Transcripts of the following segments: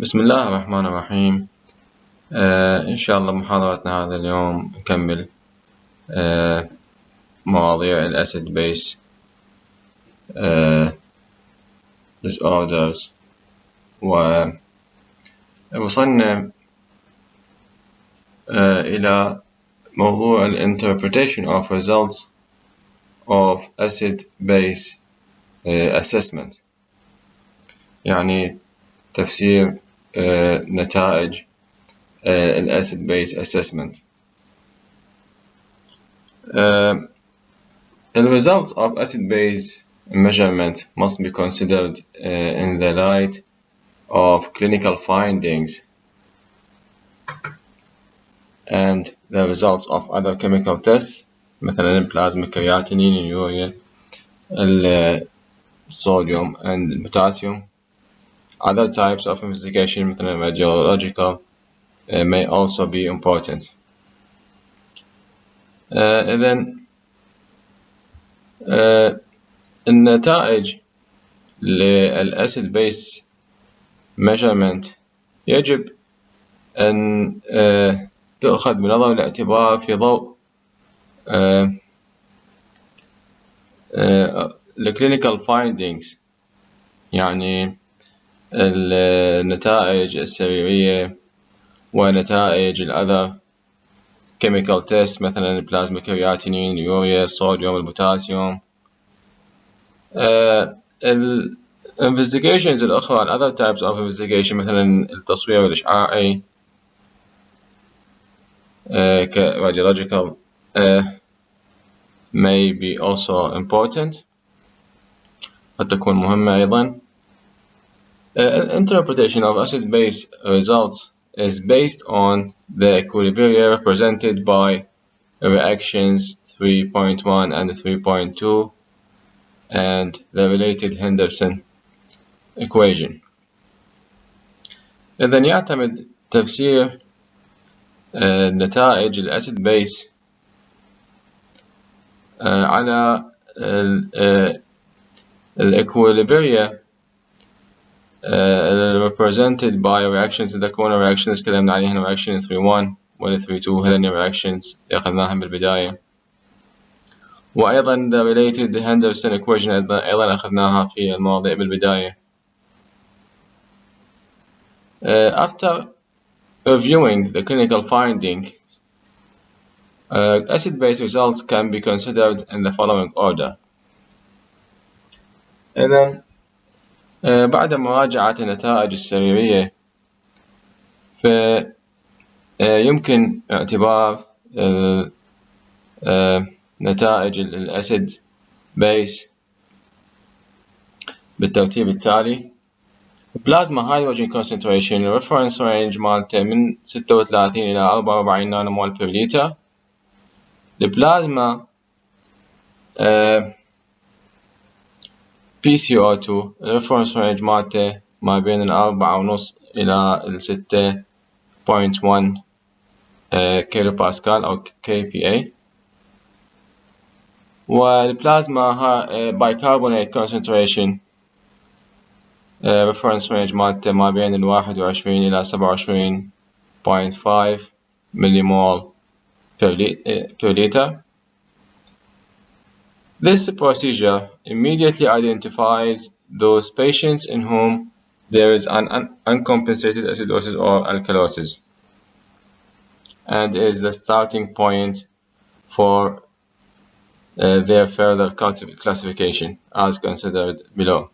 بسم الله الرحمن الرحيم. إن شاء الله محاضرتنا هذا اليوم نكمل مواضيع الأسيد بيس disorders، ووصلنا إلى موضوع ال interpretation of results of acid base assessment، يعني تفسير نتائج ال acid base assessment. The results of acid base measurement must be considered in the light of clinical findings and the results of other chemical tests، مثلا البلازما كرياتينين، اليوريا، الصوديوم and البوتاسيوم. Other types of investigation مثلا radiological may also be important. إذن النتائج للأسيد بيس measurement يجب أن تؤخذ بنظر الاعتبار في ضوء clinical findings، يعني النتائج السريرية ونتائج الأذر chemical test، مثلا البلازما كرياتينين، اليوريا، الصوديوم، البوتاسيوم. investigations الأخرى other types of investigation مثلا التصوير الإشعاعي radiological may be also important، قد تكون مهمة أيضا. Interpretation of acid base results is based on the equilibria represented by reactions 3.1 and 3.2 and the related Henderson equation. إذن يعتمد تفسير نتائج الأسيد بيس على الإكويليبريا represented by reactions. إذا كون reactions تكلمنا عليها reaction 3.1 ولا 3.2، هذين reactions أخذناهم بالبداية، وأيضا the related Henderson equation أيضا أخذناها في المواضيع بالبداية. After reviewing the clinical findings, acid-base results can be considered in the following order. إذن بعد مراجعة النتائج السريرية فيمكن اعتبار نتائج الأسيد بيس بالترتيب التالي: بلازما هيدروجين concentration reference range مالته من 36 إلى 44 نانومول بير لتر. البلازما PCO2 reference range مالته ما بين 4.5 إلى 6.1 كيلو باسكال أو kPa. والبلازما bicarbonate concentration reference range مالته ما بين 21 إلى 27.5 مليمول per liter. This procedure immediately identifies those patients in whom there is an uncompensated acidosis or alkalosis and is the starting point for their further classification as considered below.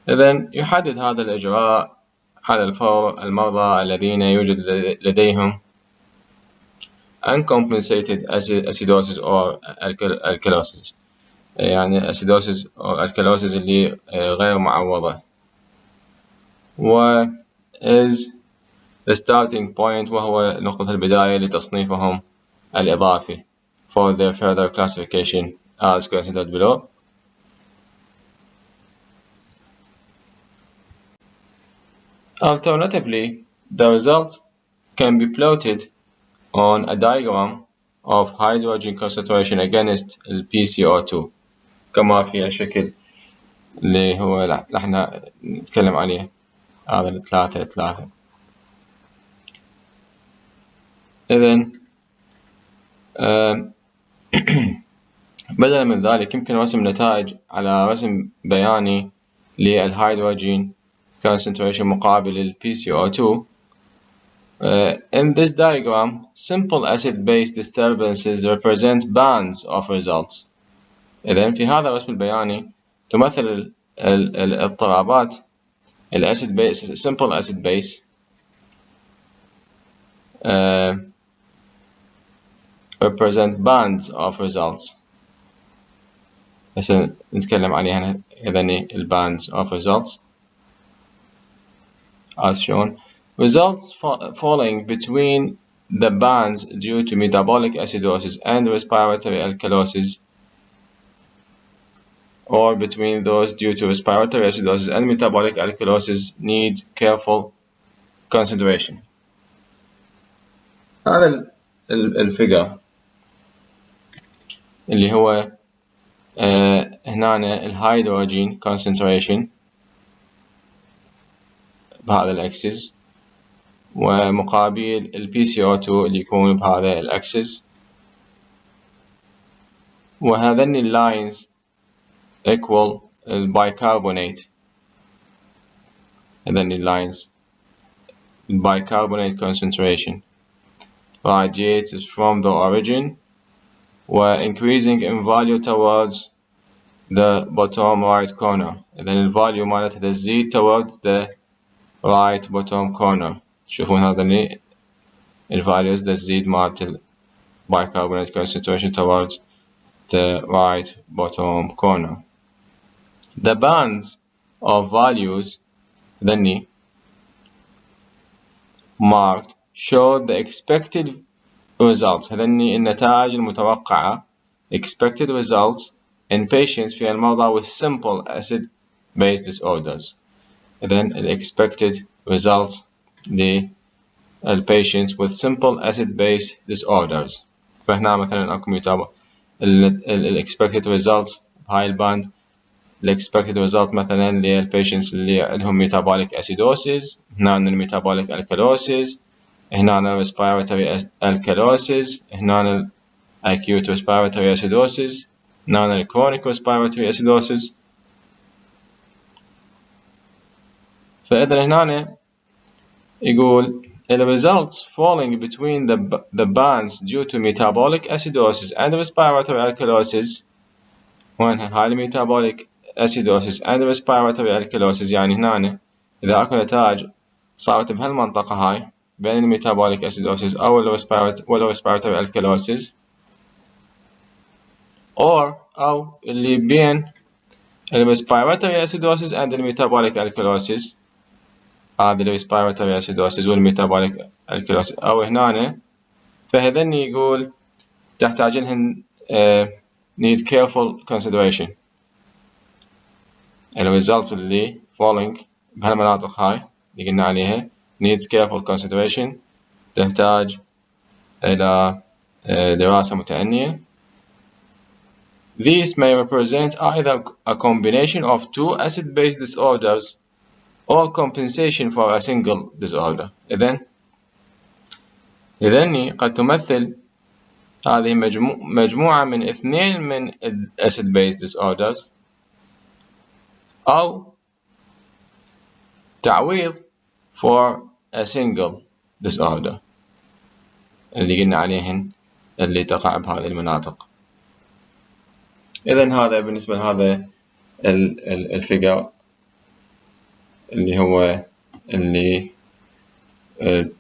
إذن يحدد هذا الإجراء على الفور المرضى الذين يوجد لديهم uncompensated acidosis or alkalosis، يعني acidosis or alkalosis اللي غير معوضة، و is the starting point وهو نقطة البداية لتصنيفهم الإضافي for their further classification as considered below. Alternatively, the results can be plotted on a diagram of hydrogen concentration against PCO2 كما في الشكل اللي هو احنا نتكلم عليه. هذا 3 إذن بدلا من ذلك يمكن رسم نتائج على رسم بياني للهيدروجين concentration مقابل ال PCO2. In this diagram, simple acid-base disturbances represent bands of results. إذن في هذا الرسم البياني تمثل الاضطرابات الأسيد بيس simple acid base represent bands of results. هسه نتكلم عليها إذن ال bands of results as shown. Results falling between the bands due to metabolic acidosis and respiratory alkalosis, or between those due to respiratory acidosis and metabolic alkalosis, need careful consideration. هذا الفيجر اللي هو هنا الهيدروجين concentration بهذا الأكسس، ومقابل ال PCO2 اللي يكون بهذا الأكسس، وهذين اللاينز equal البايكربونات. هذين اللاينز bicarbonate concentration radiates from the origin و increasing in value towards the bottom right corner. إذن الفاليو مالتها تزيد towards the right bottom corner. تشوفون هذا الفاليوز تزيد مالت ال bicarbonate concentration towards the right bottom corner. The bands of values then marked show the expected results. هذني النتائج المتوقعة expected results in patients في المرضى with simple acid base disorders. إذن expected results لل patients with simple acid base disorders. فهنا مثلا أكو يتابع expected results بهاي الباند. expected result مثلا لل patients اللي عندهم metabolic acidosis، هنا عندنا metabolic alkalosis، هنا respiratory alkalosis، هنا acute respiratory acidosis، هنا chronic respiratory acidosis. فإذا هنا يقول the results falling between the bands due to metabolic acidosis and respiratory alkalosis. وين هاي metabolic acidosis and respiratory alkalosis، يعني هنا إذا أكو نتائج صارت بهالمنطقة هاي بين الميتابوليك acidosis أو respiratory alkalosis، أو اللي بين respiratory acidosis and metabolic alkalosis. هذا respiratory acidosis والmetabolic alkalosis أو هنا، فهذن يقول تحتاج لهن need careful consideration. results اللي falling بهالمناطق هاي اللي قلنا عليها needs careful consideration، تحتاج إلى دراسة متأنية. These may represent either a combination of two acid-base disorders or compensation for a single disorder. إذن قد تمثل هذه مجموعة من اثنين من acid-base disorders أو تعويض for a single disorder اللي قلنا عليهن اللي تقع بهذه المناطق. إذن هذا بالنسبة لهذا الفيجر اللي هو اللي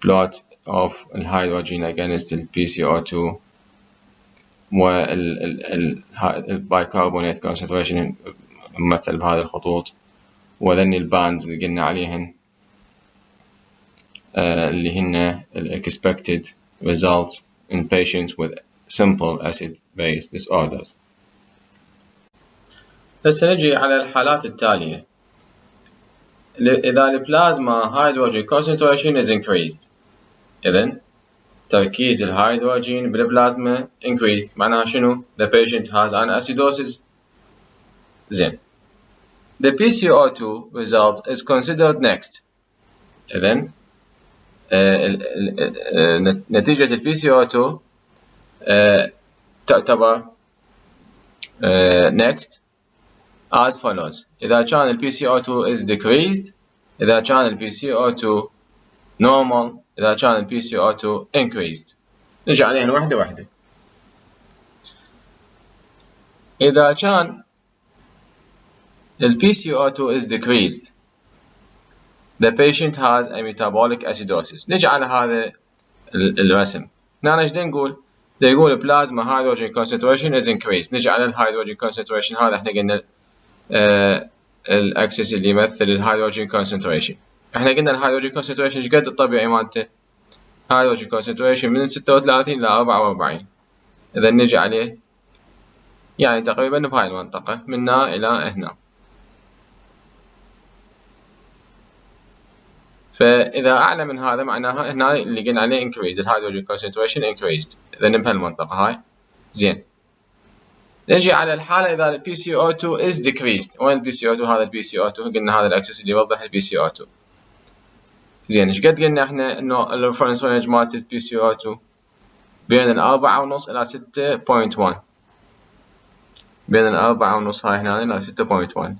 plot of الهيدروجين against ال PCO2 والبايكربونات concentration ممثل بهذه الخطوط، وذني الباندز اللي قلنا عليهن اللي هن expected results in patients with simple acid-base disorders. هسه نجي على الحالات التالية. إذا البلازما hydrogen concentration is increased، إذن تركيز الهيدروجين بالبلازما increased، معناها شنو؟ The patient has an acidosis. زين. The PCO2 result is considered next. إذن نتيجة ال PCO2 تعتبر next as follows. إذا كان ال PCO2 is decreased، إذا كان ال PCO2 normal، إذا كان ال PCO2 increased. نجي عليهن واحدة واحدة. إذا كان ال PCO2 is decreased the patient has a metabolic acidosis. نجي على هذا الرسم. هنا ايش نقول؟ يقول plasma hydrogen concentration is increased. نجي على الهيدروجين concentration. هذا احنا قلنا الاكسس اللي يمثل الهيدروجين concentration. احنا قلنا الهيدروجين concentration ايش قد الطبيعي مالته؟ هيدروجين concentration من 36 ل 44. اذا نجي عليه يعني تقريبا بهاي المنطقة من هنا الى هنا. فإذا أعلى من هذا معناها هنا اللي قلنا عليه increase الهيدروجين concentration increased. إذا بهالمنطقة هاي. زين. نجي على الحالة إذا ال PCO2 is decreased. وين ال PCO2؟ هذا ال PCO2 قلنا هذا الأكسس اللي يوضح ال PCO2. زين. إيش قد قلنا إحنا إنه ال reference range مالت ال PCO2 بين 4.5 إلى 6.1. بين 4.5 هاي هنا إلى 6.1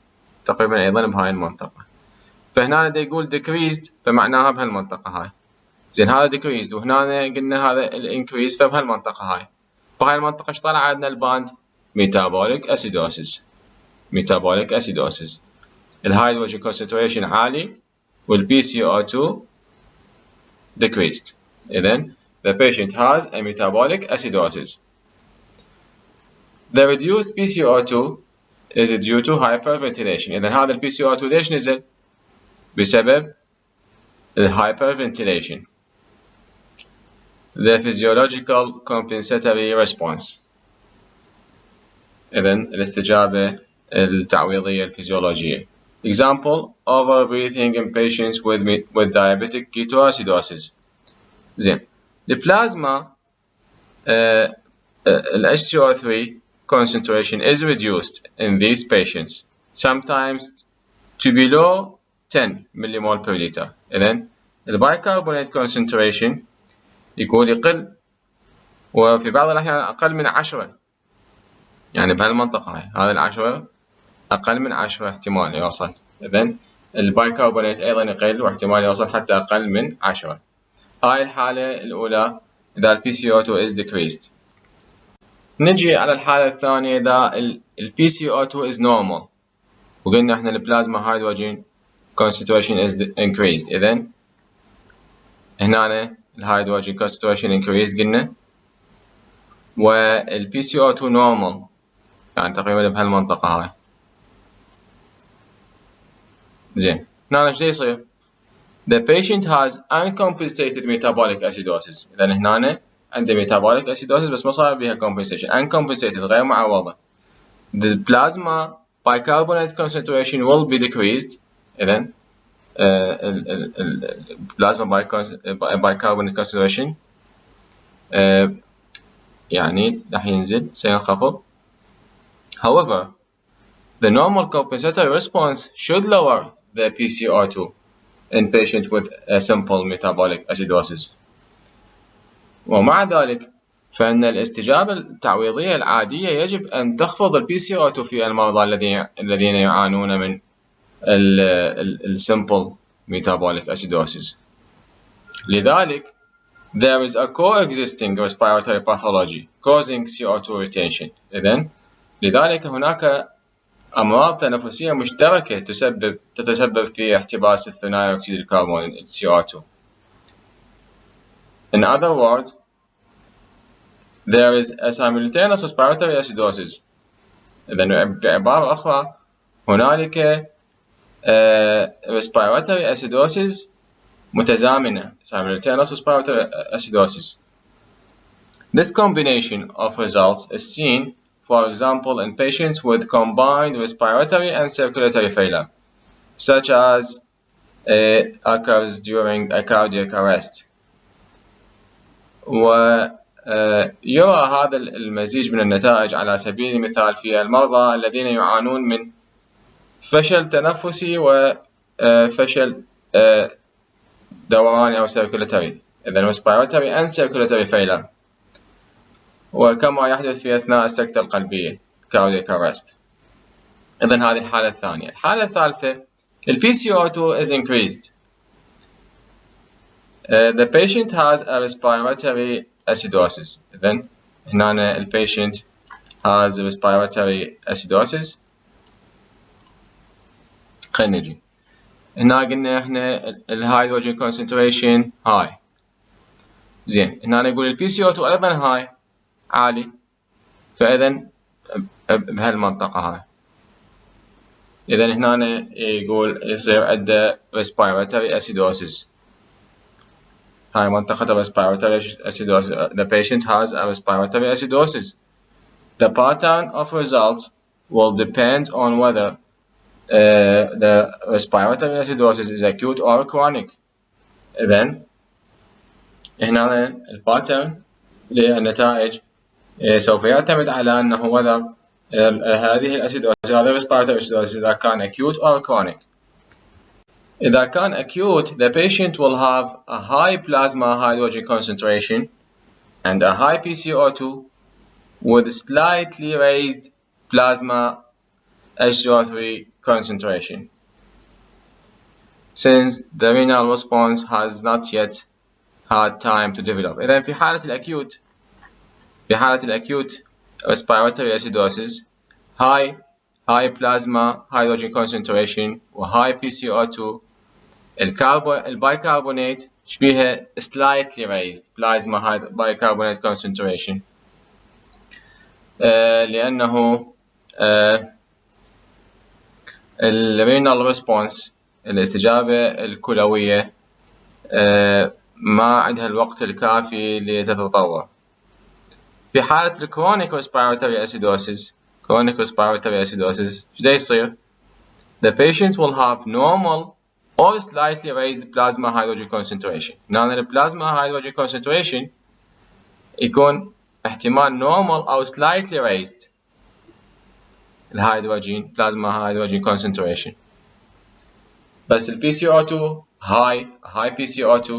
تقريبا أيضا بهاي المنطقة. فهنا دا يقول decreased فمعناها بهالمنطقة هاي. زين هذا decreased وهنا قلنا هذا increase فبهالمنطقة هاي. بهاي المنطقة ايش طلع عندنا الباند؟ metabolic acidosis. metabolic acidosis. الهيدروجين concentration عالي وال PCO2 decreased. إذن the patient has a metabolic acidosis. The reduced PCO2 is due to hyperventilation. إذن هذا ال PCO2 ليش نزل؟ بسبب hyperventilation. The physiological compensatory response. إذن الاستجابة التعويضية الفيزيولوجية. Example: overbreathing in patients with diabetic ketoacidosis. زين. البلازما ال HCO3 concentration is reduced in these patients, sometimes to below 10 millimole per liter. إذن البايكربونات concentration يقول يقل وفي بعض الأحيان أقل من 10. يعني بهالمنطقة هاي هذا 10 أقل من 10 احتمال يوصل. إذن البايكربونات أيضا يقل واحتمال يوصل حتى أقل من 10. هاي الحالة الأولى إذا ال PCO2 is decreased. نجي على الحالة الثانية إذا ال PCO2 is normal وقلنا إحنا البلازما هيدروجين concentration is increased. إذن هنا الهيدروجين concentration increased قلنا وال PCO2 normal يعني تقريبا بهالمنطقة هاي. زين. هنا ايش يصير؟ The patient has uncompensated metabolic acidosis. إذن هنا عنده metabolic acidosis بس ما صار بها compensation. Uncompensated غير معوضة. The plasma bicarbonate concentration will be decreased. إذن plasma bicarbonate concentration يعني راح ينزل سينخفض. However, the normal compensatory response should lower the PCO2 in patients with a simple metabolic acidosis. ومع ذلك فإن الاستجابة التعويضية العادية يجب أن تخفض ال PCO2 في المرضى الذين يعانون من ال simple metabolic acidosis. لذلك there is a coexisting respiratory pathology causing CO2 retention. إذن لذلك هناك أمراض تنفسية مشتركة تتسبب في احتباس الثانوي أكسيد الكربون CO2. In other words, there is a simultaneous respiratory acidosis. إذن بعبارة أخرى هنالك respiratory acidosis متزامنة simultaneous respiratory acidosis. This combination of results is seen, for example, in patients with combined respiratory and circulatory failure, such as occurs during a cardiac arrest. ويرى هذا المزيج من النتائج على سبيل المثال في المرضى الذين يعانون من فشل تنفسي وفشل دوراني أو circulatory. إذا respiratory and circulatory failure، وكما يحدث في أثناء السكتة القلبية cardiac arrest. إذا هذه الحالة الثانية. الحالة الثالثة ال PCO2 is increased. The patient has a respiratory acidosis. إذا هنا ال patient has respiratory acidosis. خلينا نجي هنا قلنا احنا الهيدروجين concentration high. زين هنا نقول ال PCO2 أيضا high عالي، فإذا بهالمنطقة هاي. إذا هنا يقول يصير عنده respiratory acidosis. هاي منطقة respiratory acidosis. The patient has a respiratory acidosis. The pattern of results will depend on whether the respiratory acidosis is acute or chronic. إذن هنا الباترن للنتائج سوف يعتمد على أنه whether هذه الأسيدوسيس هذا respiratory acidosis إذا كان acute or chronic. إذا كان acute, the patient will have a high plasma hydrogen concentration and a high PCO2 with slightly raised plasma H3 concentration, since the renal response has not yet had time to develop. إذا في حالة الأكيوت respiratory acidosis high plasma hydrogen concentration و high PCO2 البايكربونات شبيها slightly raised plasma bicarbonate concentration، لأنه الرينال ريسبونس الاستجابة الكلوية ما عندها الوقت الكافي لتتطور. في حالة الكرونيك respiratory acidosis شو دا يصير؟ The patient will have normal or slightly raised plasma hydrogen concentration. هنا البلازما hydrogen concentration يكون احتمال normal أو slightly raised الهيدروجين plasma hydrogen concentration. بس ال PCO2 high PCO2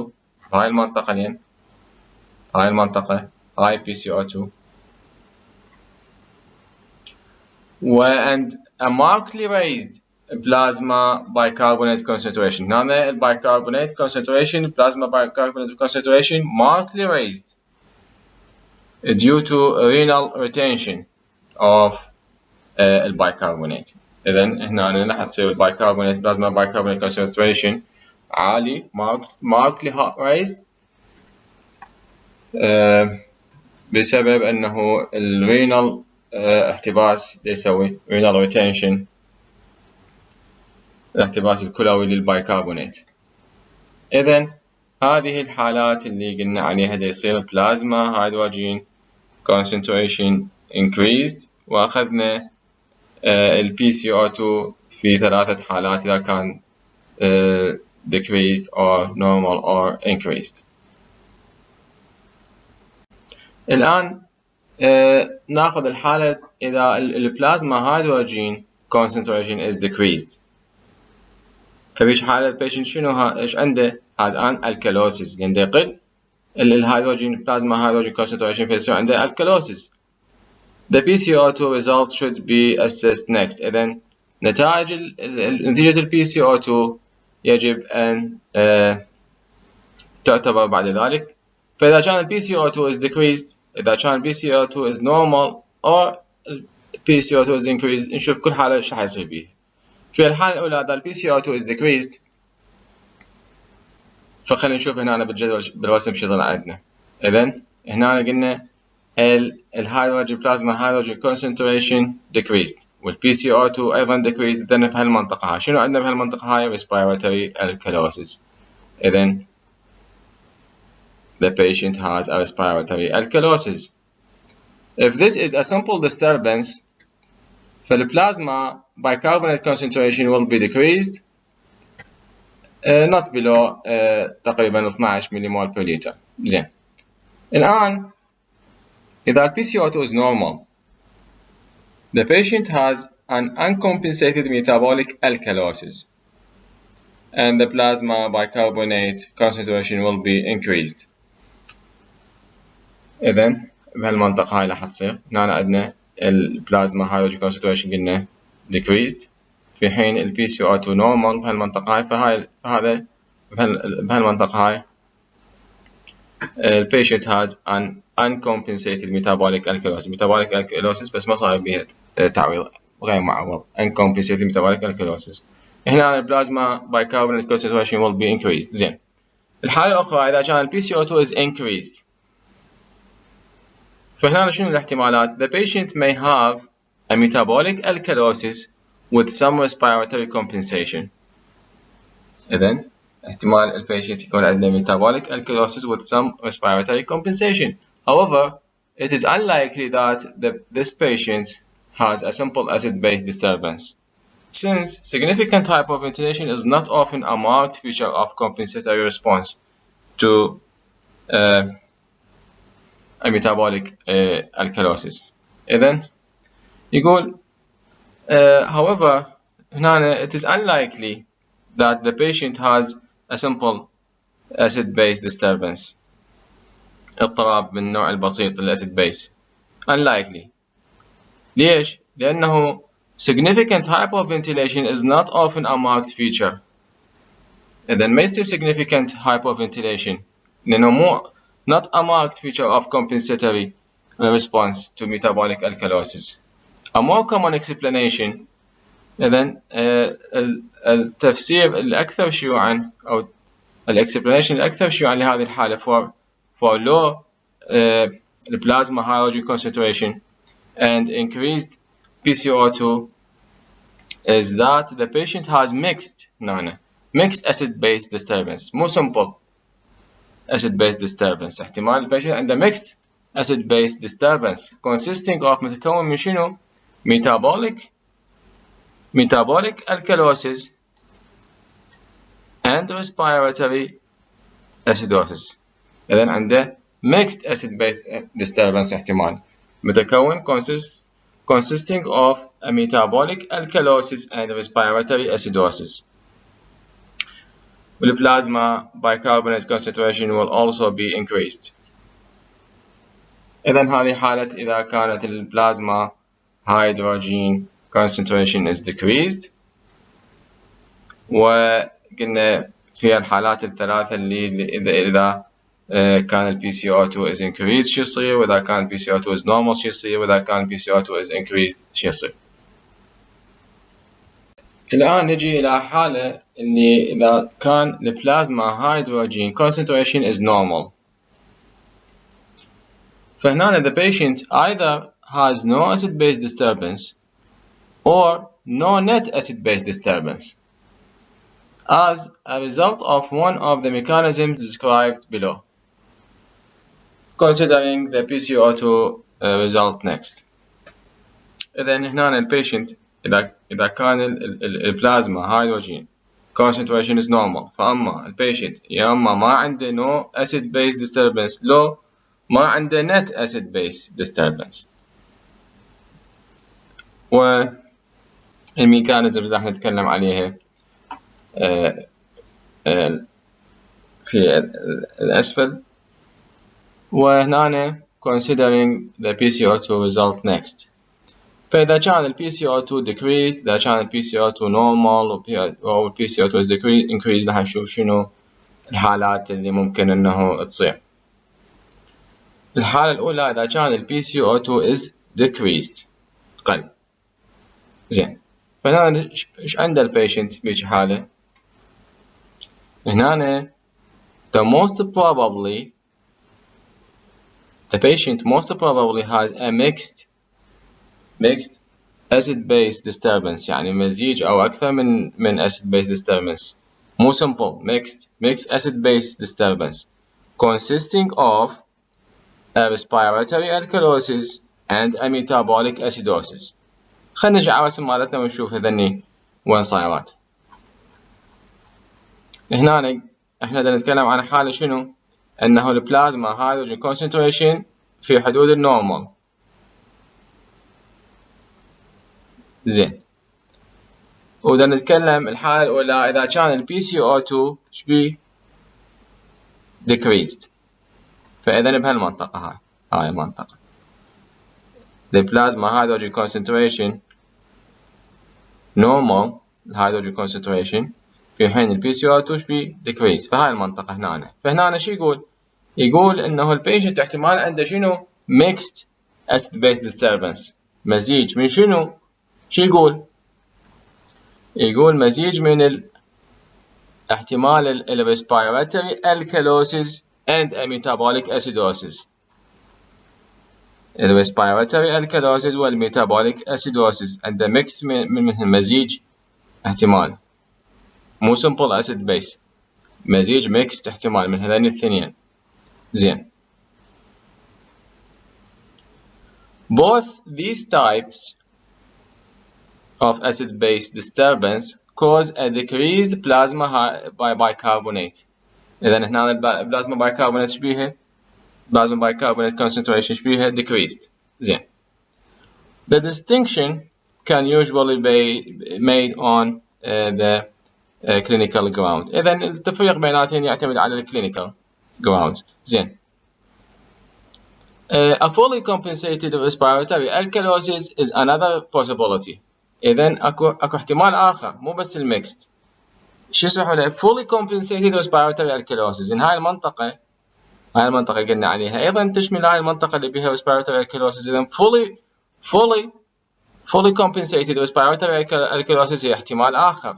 هاي المنطقة لين هاي المنطقة high PCO2 and a markedly raised plasma bicarbonate concentration. هنا ال bicarbonate concentration plasma bicarbonate concentration markedly raised due to renal retention of البايكربونات. إذا هنا راح تصير البايكربونات plasma bicarbonate concentration عالي markedly raised بسبب أنه الرينال احتباس يسوي renal retention الاحتباس الكلوي للبايكربونات. إذا هذه الحالات اللي قلنا عليها يصير plasma hydrogen concentration increased، وأخذنا ال PCO2 في ثلاثة حالات إذا كان decreased or normal or increased. الآن نأخذ الحالة إذا البلازما هيدروجين concentration is decreased. فبيش حالة patient شنو إيش عنده؟ has an alkalosis، لأن يقل الهيدروجين plasma hydrogen concentration فيصير عنده alkalosis. The PCO2 result should be assessed next. إذن نتيجة ال PCO2 يجب أن تعتبر بعد ذلك. فإذا كان ال PCO2 is decreased، إذا كان ال PCO2 is normal or PCO2 is increased، نشوف كل حالة إيش راح يصير بيها. في الحالة الأولى إذا ال PCO2 is decreased، فخلينا نشوف هنا بالجدول بالرسم شو طلع عندنا. إذن هنا قلنا الهيدروجين بلازما هيدروجين concentration decreased وال PCO2 أيضا decreased. إذن بهالمنطقة هاي شنو عندنا بهالمنطقة هاي؟ respiratory alkalosis. إذن the patient has a respiratory alkalosis. If this is a simple disturbance, فالبلازما bicarbonate concentration will be decreased not below تقريبا 12 مليمول per liter. زين الآن إذا ال PCO2 is normal, the patient has an uncompensated metabolic alkalosis. and the plasma bicarbonate concentration will be increased. إذن بهالمنطقة هاي راح تصير هنا عندنا البلازما hydrogen concentration قلنا decreased، في حين ال PCO2 normal بهالمنطقة هاي. فهذا بهالمنطقة هاي the patient has an uncompensated metabolic alkalosis. metabolic alkalosis بس ما صار بها تعويض غير معوض. uncompensated metabolic alkalosis. هنا البلازما bicarbonate concentration will be increased. زين. الحالة الأخرى إذا كان ال PCO2 is increased. فهنا شنو الاحتمالات؟ The patient may have a metabolic alkalosis with some respiratory compensation. إذن احتمال البيشنت يكون عنده metabolic alkalosis with some respiratory compensation. However, it is unlikely that this patient has a simple acid-base disturbance, since significant hyperventilation is not often a marked feature of compensatory response to a metabolic alkalosis. إذن يقول however هنا it is unlikely that the patient has a simple acid-base disturbance. اضطراب من النوع البسيط للأسيد بيس. unlikely. ليش؟ لأنه significant hyperventilation is not often a marked feature. إذن ما يصير significant hyperventilation لأنه مو not a marked feature of compensatory response to metabolic alkalosis. A more common explanation إذن التفسير الأكثر شيوعا أو explanation الأكثر شيوعا لهذه الحالة for low plasma hydrogen concentration and increased PCO2 is that the patient has mixed acid-base disturbance. مو simple acid-base disturbance. احتمال البيشنت عنده mixed acid-base disturbance consisting of متكون من شنو؟ metabolic alkalosis and respiratory acidosis. إذن عنده mixed acid-base disturbance احتمال متكون consisting of a metabolic alkalosis and respiratory acidosis. The plasma bicarbonate concentration will also be increased. إذن هذه حالة إذا كانت البلازما hydrogen concentration is decreased. وقلنا في الحالات الثلاثة اللي إذا كان ال PCO2 is increased شو يصير، وإذا كان ال PCO2 is normal شو يصير، وإذا كان ال PCO2 is increased شو يصير. الآن نجي إلى حالة اللي إذا كان ال plasma hydrogen concentration is normal. فهنا the patient either has no acid-base disturbance or no net acid-base disturbance as a result of one of the mechanisms described below. Considering the PCO2 result next. إذن هنا البيشنت إذا كان البلازما hydrogen concentration is normal، فأما البيشنت يا أما ما عنده no acid base disturbance لو ما عنده net acid base disturbance. والميكانيزمز راح نتكلم عليها في الأسفل. وهنا considering the PCO2 result next. فإذا كان ال PCO2 decreased، إذا كان ال PCO2 normal أو ال PCO2 is increased، راح نشوف شنو الحالات اللي ممكن إنه تصير. الحالة الأولى إذا كان ال PCO2 is decreased قل. زين. فهنا إيش عند ال patient بيجي حالة؟ هنا the patient most probably has a mixed acid-base disturbance، يعني مزيج أو أكثر من acid-base disturbance. مو simple mixed acid-base disturbance consisting of a respiratory alkalosis and a metabolic acidosis. خلينا نرجع على الرسم مالتنا ونشوف هذني وين صايرات. هنا احنا بدنا نتكلم عن حالة شنو؟ انه البلازما hydrogen concentration في حدود النورمال. زين. ودا نتكلم الحالة الأولى إذا كان ال PCO2 شبيه decreased. فإذا بهالمنطقة هاي المنطقة البلازما hydrogen concentration normal hydrogen concentration في حين ال PCO2 شبيه decreased. فهاي المنطقة هنا. فهنا شو يقول؟ يقول إنه البيشنت احتمال عنده شنو؟ mixed acid base disturbance. مزيج من شنو؟ شو يقول؟ يقول مزيج من احتمال ال respiratory alkalosis and metabolic acidosis. ال respiratory alkalosis وال metabolic acidosis عنده mix من مزيج احتمال مو simple acid base مزيج mixed احتمال من هذين الاثنين. زين. Both these types of acid base disturbance cause a decreased plasma bicarbonate. إذا هنا البلازما bicarbonate شبيها plasma bicarbonate concentration شبيها decreased. زين. The distinction can usually be made on the clinical ground. إذا التفريق بيناتهم يعتمد على الكلينيكال grounds. زين. A fully compensated respiratory alkalosis is another possibility. إذن أكو احتمال آخر مو بس الميكست. شو يصيحوا له fully compensated respiratory alkalosis. إن هاي المنطقة قلنا عليها أيضا تشمل هاي المنطقة اللي بها respiratory alkalosis. إذن fully compensated respiratory alkalosis هي احتمال آخر.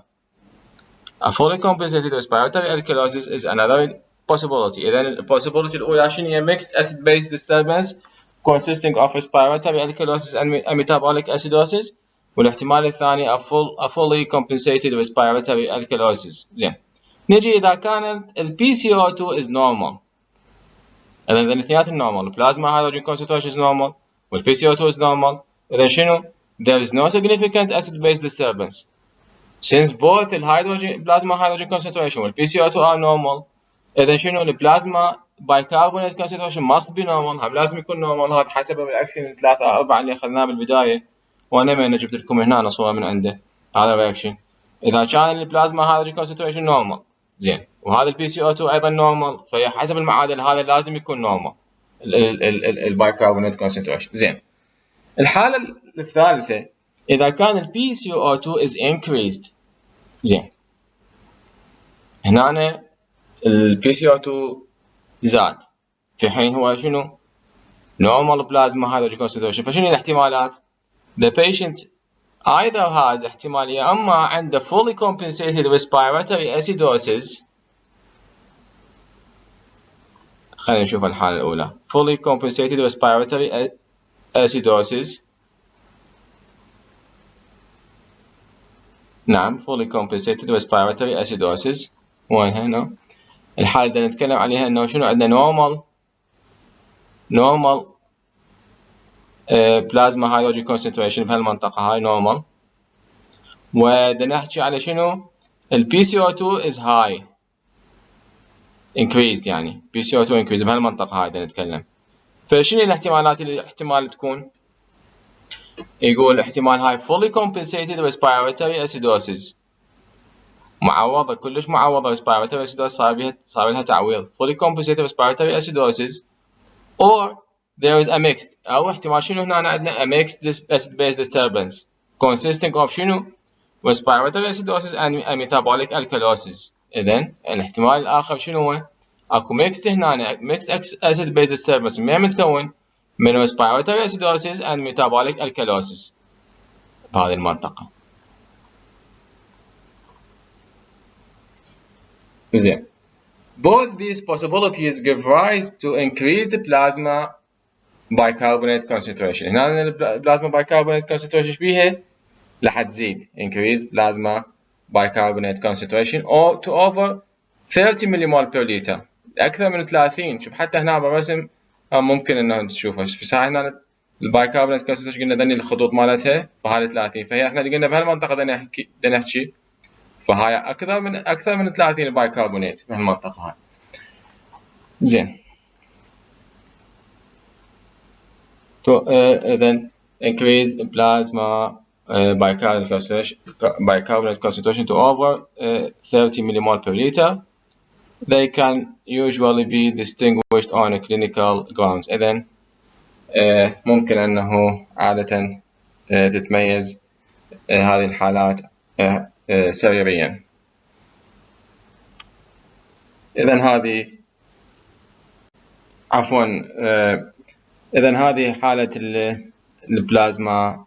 A fully compensated respiratory alkalosis is another possibility. إذن البوسيبيليتي الأولى شنو هي mixed acid base disturbance consisting of respiratory alkalosis and metabolic acidosis. والاحتمال الثاني a fully compensated respiratory alkalosis. زين. نجي إذا كانت ال PCO2 is normal. إذا الاثنينات normal. Plasma hydrogen concentration is normal. وال PCO2 is normal. إذا شنو؟ There is no significant acid base disturbance. Since both the plasma hydrogen concentration وال PCO2 are normal. إذا شنو ال plasma bicarbonate concentration must be normal. هم لازم يكون normal. هذا حسب الرياكشن 3 4 اللي أخذناه بالبداية. وأنا من جبت لكم هنا صورة من عنده هذا الرياكشن. إذا كان البلازما هيدروجين كونسنتريشن نورمال زين وهذا البي سي او 2 أيضا نورمال فهي حسب المعادل هذا لازم يكون نورمال البايكربونات كونسنتريشن. زين. الحالة الثالثة إذا كان البي سي او 2 is increased. زين. هنا البي سي او 2 زاد في حين هو شنو؟ normal plasma hydrogen concentration. فشنو الاحتمالات؟ The patient either has احتمالية أما عنده fully compensated respiratory acidosis. خلينا نشوف الحالة الأولى. fully compensated respiratory acidosis. نعم fully compensated respiratory acidosis. وين هنا؟ الحالة اللي نتكلم عليها إنه شنو عندنا normal plasma hydrogen concentration بهالمنطقة هاي normal. ودا نحكي على شنو؟ ال PCO2 is high increased يعني PCO2 increased بهالمنطقة هاي دا نتكلم. فشنو الاحتمالات اللي احتمال تكون؟ يقول احتمال هاي fully compensated respiratory acidosis معوضة كلش معوضة respiratory acidosis صار لها تعويض fully compensated respiratory acidosis or there is a mixed أو احتمال شنو هنا عندنا a mixed acid base disturbance consisting of شنو respiratory acidosis and metabolic alkalosis. إذن الاحتمال الآخر شنو هو؟ أكو mixed هنا mixed acid base disturbance ما متكون من respiratory acidosis and metabolic alkalosis بهذه المنطقة. زين. Both these possibilities give rise to increased plasma bicarbonate concentration. هنا البلازما bicarbonate concentration بيها لحد تزيد increased plasma bicarbonate concentration or to over 30 millimole per liter أكثر من 30. شوف حتى هنا بالرسم ممكن إنه تشوفها. في هنا البايكربونات concentration قلنا ذني الخطوط مالتها فهاي 30 فهي احنا قلنا بهالمنطقة دا نحكي فهاي أكثر من 30 البايكربونات بهالمنطقة هاي. زين. then increased plasma bicarbonate concentration to over 30 millimole per liter, they can usually be distinguished on a clinical grounds. إذن ممكن أنه عادة تتميز هذه الحالات سريريا. إذن هذه حالة البلازما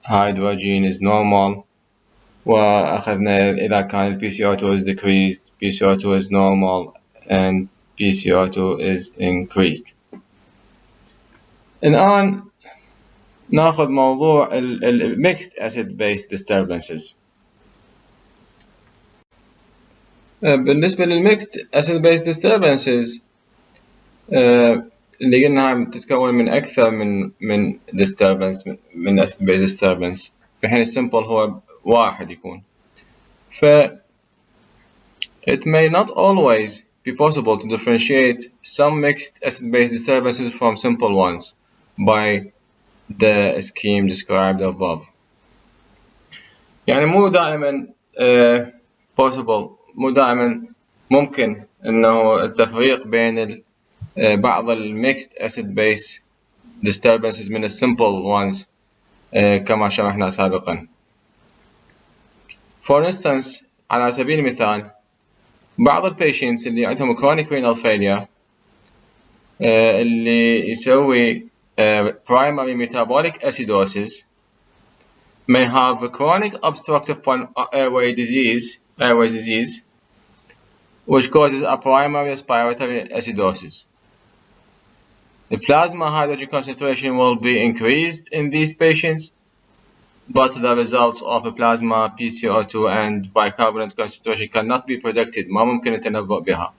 hydrogen is normal، وأخذنا إذا كان PCO2 is decreased، PCO2 is normal and PCO2 is increased. الآن نأخذ موضوع mixed acid base disturbances. بالنسبة للmixed acid base disturbances اللي قلنا تتكون من أكثر من disturbance، من acid base disturbance، في حين الsimple هو واحد يكون. It may not always be possible to differentiate some mixed acid base disturbances from simple ones by the scheme described above. يعني مو دائما possible، مو دائما ممكن إنه التفريق بين بعض mixed acid base disturbances من simple ones كما شرحنا سابقا. For instance، على سبيل المثال، بعض patients اللي عندهم chronic renal failure اللي يسوي primary metabolic acidosis may have a chronic obstructive airways disease which causes a primary respiratory acidosis. The plasma hydrogen concentration will be increased in these patients, but the results of a plasma PCO2 and bicarbonate concentration cannot be predicted. ما ممكن التنبؤ بها.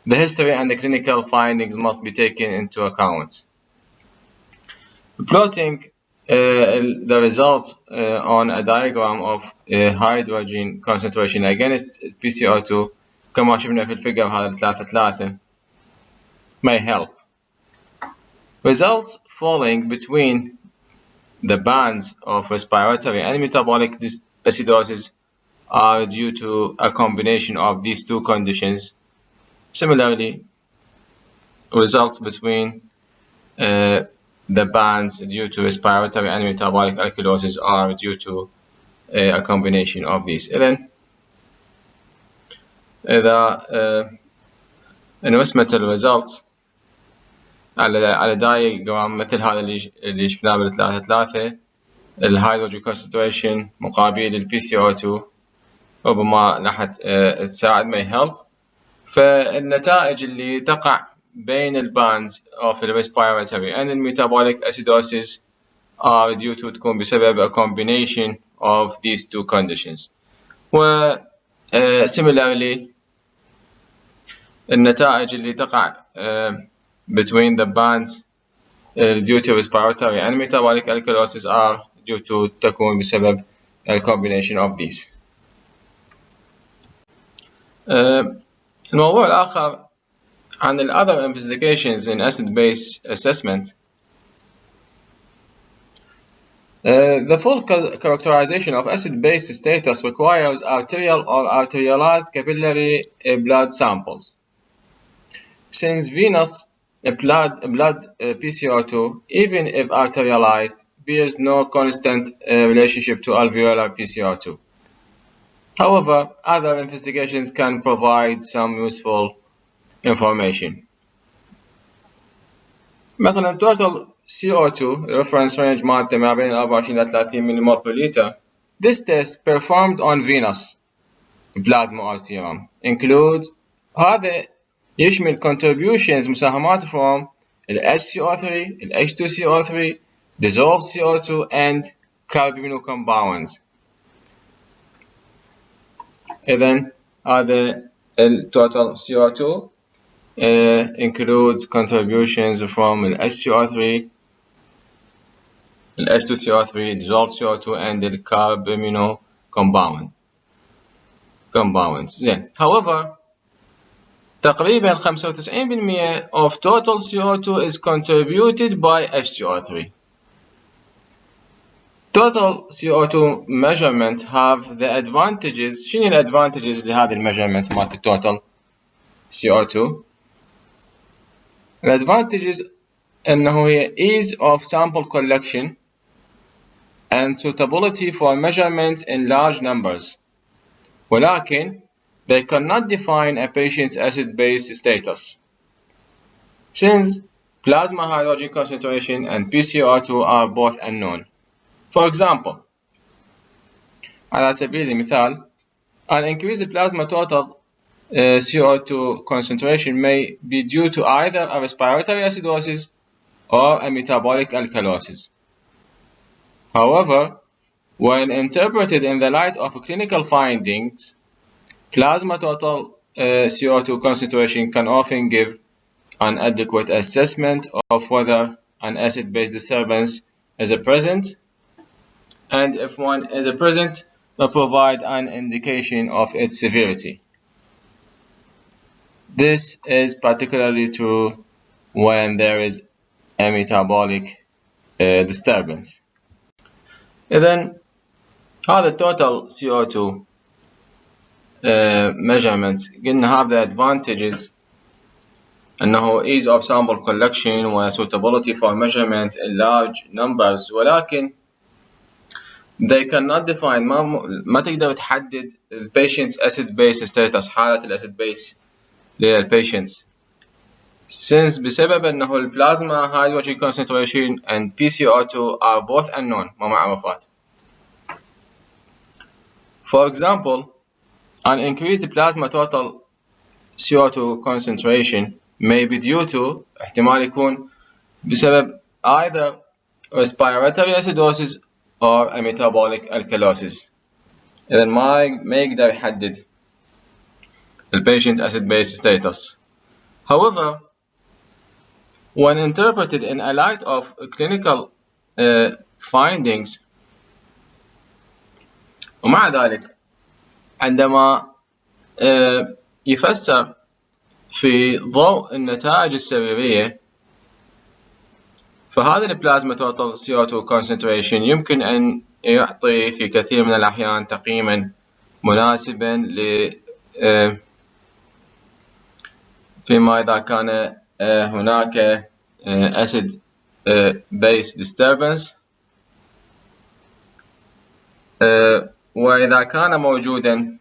The history and the clinical findings must be taken into account. Plotting the results on a diagram of hydrogen concentration against PCO2 كما شفنا في الفيجر هذا 3 may help. Results falling between the bands of respiratory and metabolic acidosis are due to a combination of these two conditions. Similarly, results between the bands due to respiratory and metabolic alkalosis are due to a combination of these. إذا انرسمت الريزلتس على دايجرام مثل هذا اللي شفناه بال3 الهيدروجين concentration مقابل ال PCO2 ربما راح تساعد may help. فالنتائج اللي تقع بين الباندز of the respiratory and the metabolic acidosis are due to تكون بسبب a combination of these two conditions. و similarly النتائج اللي تقع between the bands due to respiratory and metabolic alkalosis are due to تكون بسبب a combination of these. الموضوع الآخر عن ال other investigations in acid-base assessment. The full characterization of acid-base status requires arterial or arterialized capillary blood samples. Since venous blood PCO2, even if arterialized, bears no constant relationship to alveolar PCO2. However, other investigations can provide some useful information. مثلا total CO2 reference range مادة ما بين 24 إلى 30 ملمول per liter. This test performed on venous plasma or serum includes هذا يشمل contributions مساهمات from ال HCO3, ال H2CO3, dissolved CO2 and carbamino compounds. إذن هذا ال total CO2 includes contributions from ال HCO3, ال H2CO3, dissolved CO2 and the carbamino compounds. زين. However, تقريبا 95% of total CO2 is contributed by HCO3. total CO2 measurement have the advantages. شنو الادفانتجز لهذه الميجرمنت مالت total CO2؟ الادفانتجز انه هي ease of sample collection and suitability for measurements in large numbers، ولكن they cannot define a patient's acid-base status since plasma hydrogen concentration and pCO2 are both unknown. For example, على سبيل المثال, an increased plasma total CO2 concentration may be due to either a respiratory acidosis or a metabolic alkalosis. However, when interpreted in the light of clinical findings, plasma total CO2 concentration can often give an adequate assessment of whether an acid-base disturbance is present, and if one is present, will provide an indication of its severity. This is particularly true when there is a metabolic disturbance. إذن هذا total CO2 measurement قلنا have the advantages أنه ease of sample collection و suitability for measurement in large numbers, ولكن they cannot define ما تقدر تحدد the patient's acid base status حالة الacid base للpatients since بسبب أنه البلازما hydrogen concentration and pCO2 are both unknown ما معروفات. For example, an increased plasma total CO2 concentration may be due to احتمال يكون بسبب either respiratory acidosis or a metabolic alkalosis. إذن ما يقدر يحدد patient acid base status. However, when interpreted in a light of clinical findings, ومع ذلك عندما يفسر في ضوء النتائج السريرية، فهذا البلازما توتال CO2 concentration يمكن أن يعطي في كثير من الأحيان تقييما مناسبا فيما إذا كان هناك acid base disturbance، وإذا كان موجودا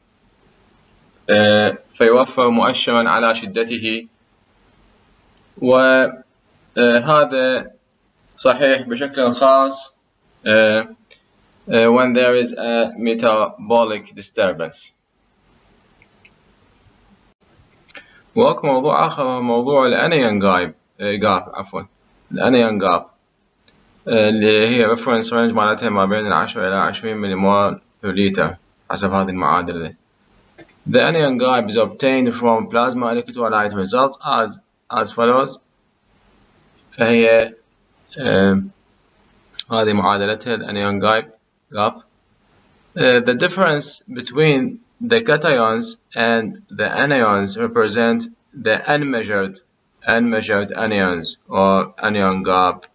فيوفر مؤشرا على شدته، وهذا صحيح بشكل خاص when there is a metabolic disturbance. وأكو موضوع آخر هو موضوع الأنيون الأنيون جاب اللي هي reference range مالتها ما بين 10 إلى 20 مليمول per liter حسب هذه المعادلة. The anion gap is obtained from plasma electrolyte results as follows. فهي هذه معادلتها الأنيون gap. The difference between the cations and the anions represent the unmeasured anions or anion gap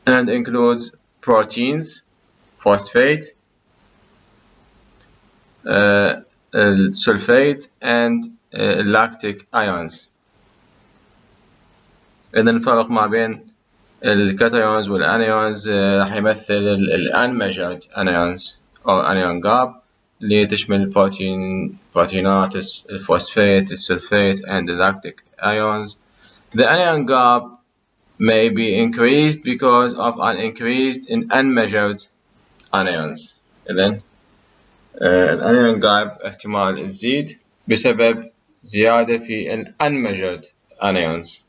and includes proteins, phosphate, sulfate and lactic ions. إذن الفرق ما بين الكاتايونز والانيونز راح يمثل الانميجرد anions أو anion gap اللي تشمل البروتينات، الفوسفات، السلفات and the lactic ions. The anion gap may be increased because of an increase in unmeasured anions. إذن الanion gap احتمال تزيد بسبب زيادة في unmeasured anions.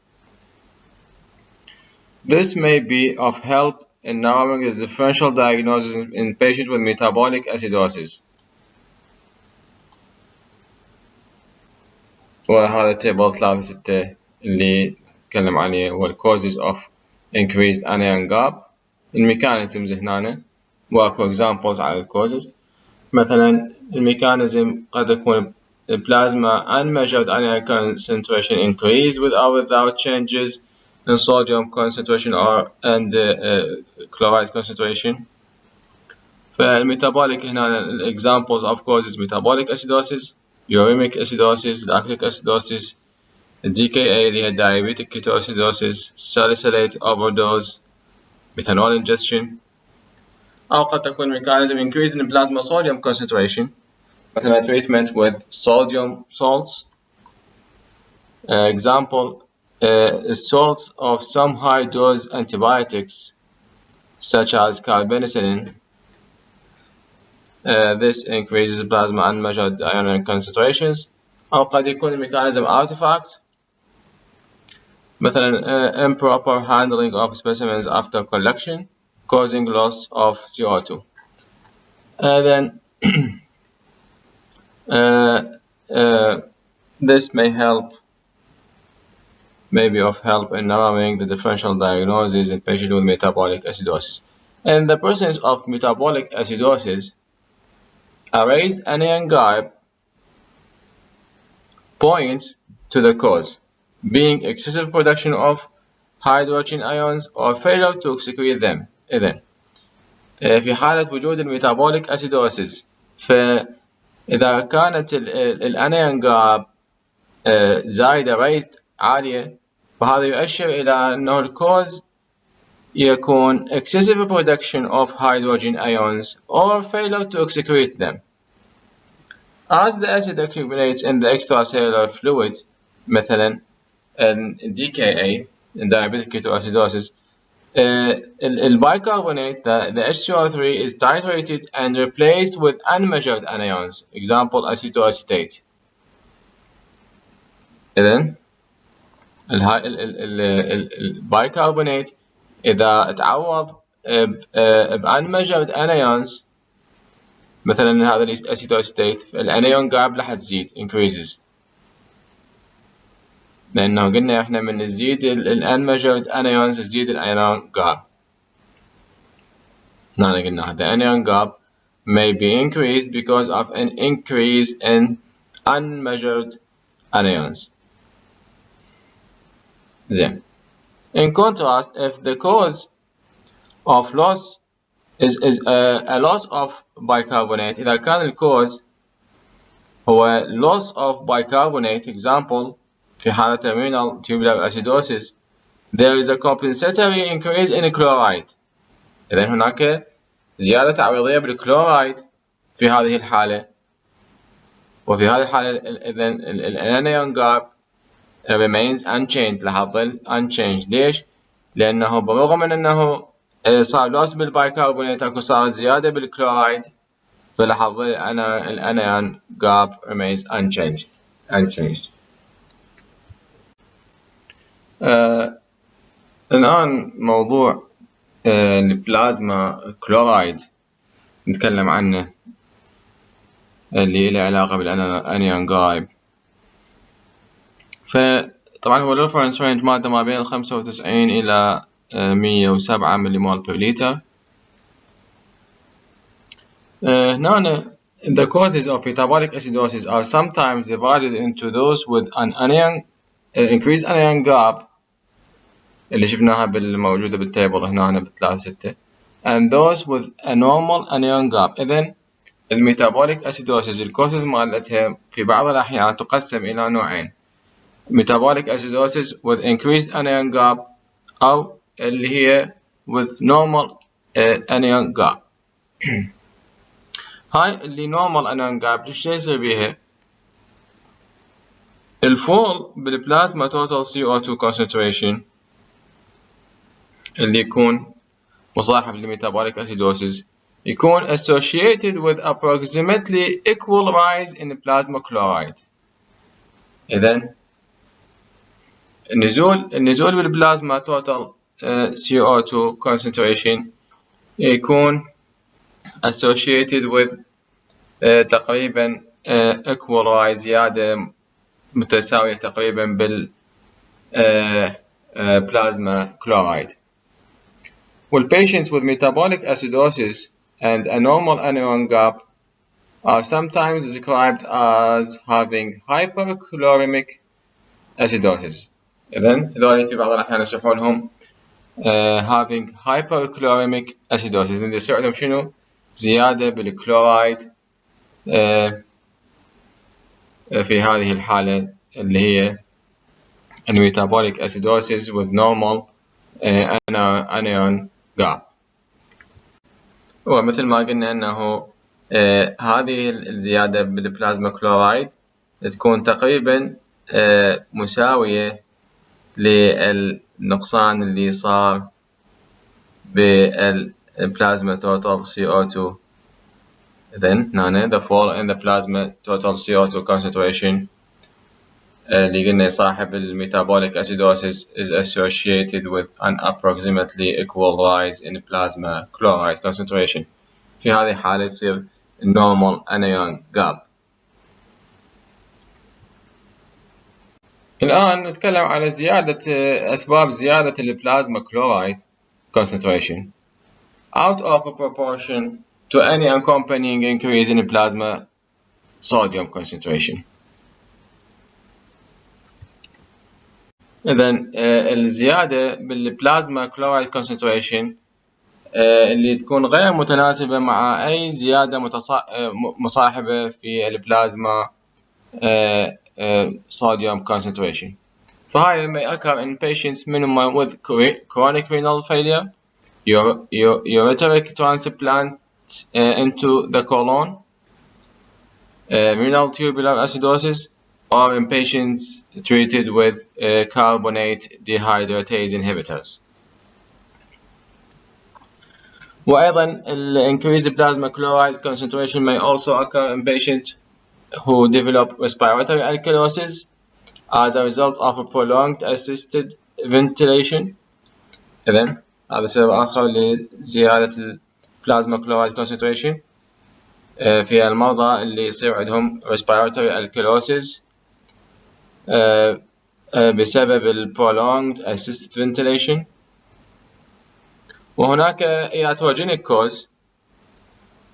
This may be of help in narrowing the differential diagnosis in patients with metabolic acidosis. وهذا تيبل 3-6 اللي نتكلم عليه هو causes of increased anion gap. الميكانيزمز هنا واكو examples على causes. مثلا الميكانيزم قد يكون plasma unmeasured anion concentration increased with or without changes in sodium concentration and chloride concentration. فالميتابوليك هنا examples of causes metabolic acidosis, uremic acidosis, lactic acidosis, DKA اللي هي diabetic ketoacidosis, salicylate overdose, methanol ingestion. أو قد تكون mechanism increase in plasma sodium concentration, مثلا treatment with sodium salts. Example, salts of some high dose antibiotics such as carpenicillin. This increases plasma unmeasured ion concentrations. أو قد يكون mechanism artifact, مثلا improper handling of specimens after collection causing loss of CO2. Then this may be of help in narrowing the differential diagnosis in patients with metabolic acidosis. In the presence of metabolic acidosis, a raised anion gap points to the cause, being excessive production of hydrogen ions or failure to secrete them. إذن في حالة وجود الميتابوليك acidosis، فإذا كانت الانيون جاب زايدة raised عالية، فهذا يؤشر إلى أنه الكوز يكون excessive production of hydrogen ions or failure to secrete them. As the acid accumulates in the extracellular fluid, مثلا DKA, diabetic ketoacidosis, bicarbonate, the H2O3 is titrated and replaced with unmeasured anions, example acetoacetate. إذن البايكربونات إذا تعوض unmeasured anions، مثلا هذا الacetoacetate، الانيون جاب راح تزيد increases، لأنه قلنا إحنا من نزيد unmeasured anions تزيد الانيون جاب. هنا قلنا the anion gap may be increased because of an increase in unmeasured anions. زين. In contrast, if the cause of loss is a loss of bicarbonate، إذا كان الكوز هو loss of bicarbonate، example في حالة renal tubular acidosis، there is a compensatory increase in chloride. إذن هناك زيادة عوضية بالكلورايد في هذه الحالة، وفي هذه الحالة إذن الانيون جاب remains unchanged، راح تظل unchanged. ليش؟ لأنه بالرغم من أنه صار loss بالبايكربونات، أكو صار زيادة بالكلورايد، فراح تظل الانيون جاب remains unchanged. الآن موضوع البلازما كلورايد نتكلم عنه، اللي له علاقة بالانيون جاب. فطبعا هو الريفرنس رينج مادة ما بين 95 إلى 107 مليمول per liter. هنا the causes of metabolic acidosis are sometimes divided into those with an anion increased anion gap اللي شفناها بالموجودة بالتيبل هنا ب3-6 and those with a normal anion gap. إذن الميتابوليك acidosis الكوزز مالتها في بعض الأحيان تقسم إلى نوعين: metabolic acidosis with increased anion gap أو اللي هي with normal anion gap. هاي اللي normal anion gap ليش يصير بيها؟ الفول بالبلازما total CO2 concentration اللي يكون مصاحب للميتابوليك acidosis يكون associated with approximately equal rise in plasma chloride. إذن النزول بالبلازما total CO2 concentration يكون associated with تقريبا equal rise، زيادة متساوية تقريبا بال plasma chloride. Patients with metabolic acidosis and a normal anion gap are sometimes described as having hyperchloremic acidosis. إذن هذول في بعض الأحيان يصيحونهم having hyperchloremic acidosis. اللي يصير عندهم شنو؟ زيادة بالكلورايد في هذه الحالة اللي هي metabolic acidosis with normal anion gap. ومثل ما قلنا أنه هذه الزيادة بالبلازما كلورايد تكون تقريبا مساوية للنقصان اللي صار بالبلازما total CO2. Then the fall in the plasma total CO2 concentration اللي قلنا يصاحب metabolic acidosis is associated with an approximately equal rise in plasma chloride concentration. في هذه الحالة يصير normal anion gap. الآن نتكلم على أسباب زيادة البلازما chloride concentration out of proportion to any accompanying increase in plasma sodium concentration. إذن الزيادة بالبلازما كلورايد concentration اللي تكون غير متناسبة مع أي زيادة مصاحبة في البلازما sodium concentration. فهاي may occur in patients minimum with chronic renal failure, ureteric transplant into the colon, renal tubular acidosis, or in patients treated with carbonate dehydratase inhibitors. وأيضا increased plasma chloride concentration may also occur in patients who develop respiratory alkalosis as a result of a prolonged assisted ventilation. إذن هذا سبب آخر لزيادة البلازما كلورايد concentration في المرضى اللي يصير عندهم respiratory alkalosis بسبب ال prolonged assisted ventilation. وهناك iatrogenic cause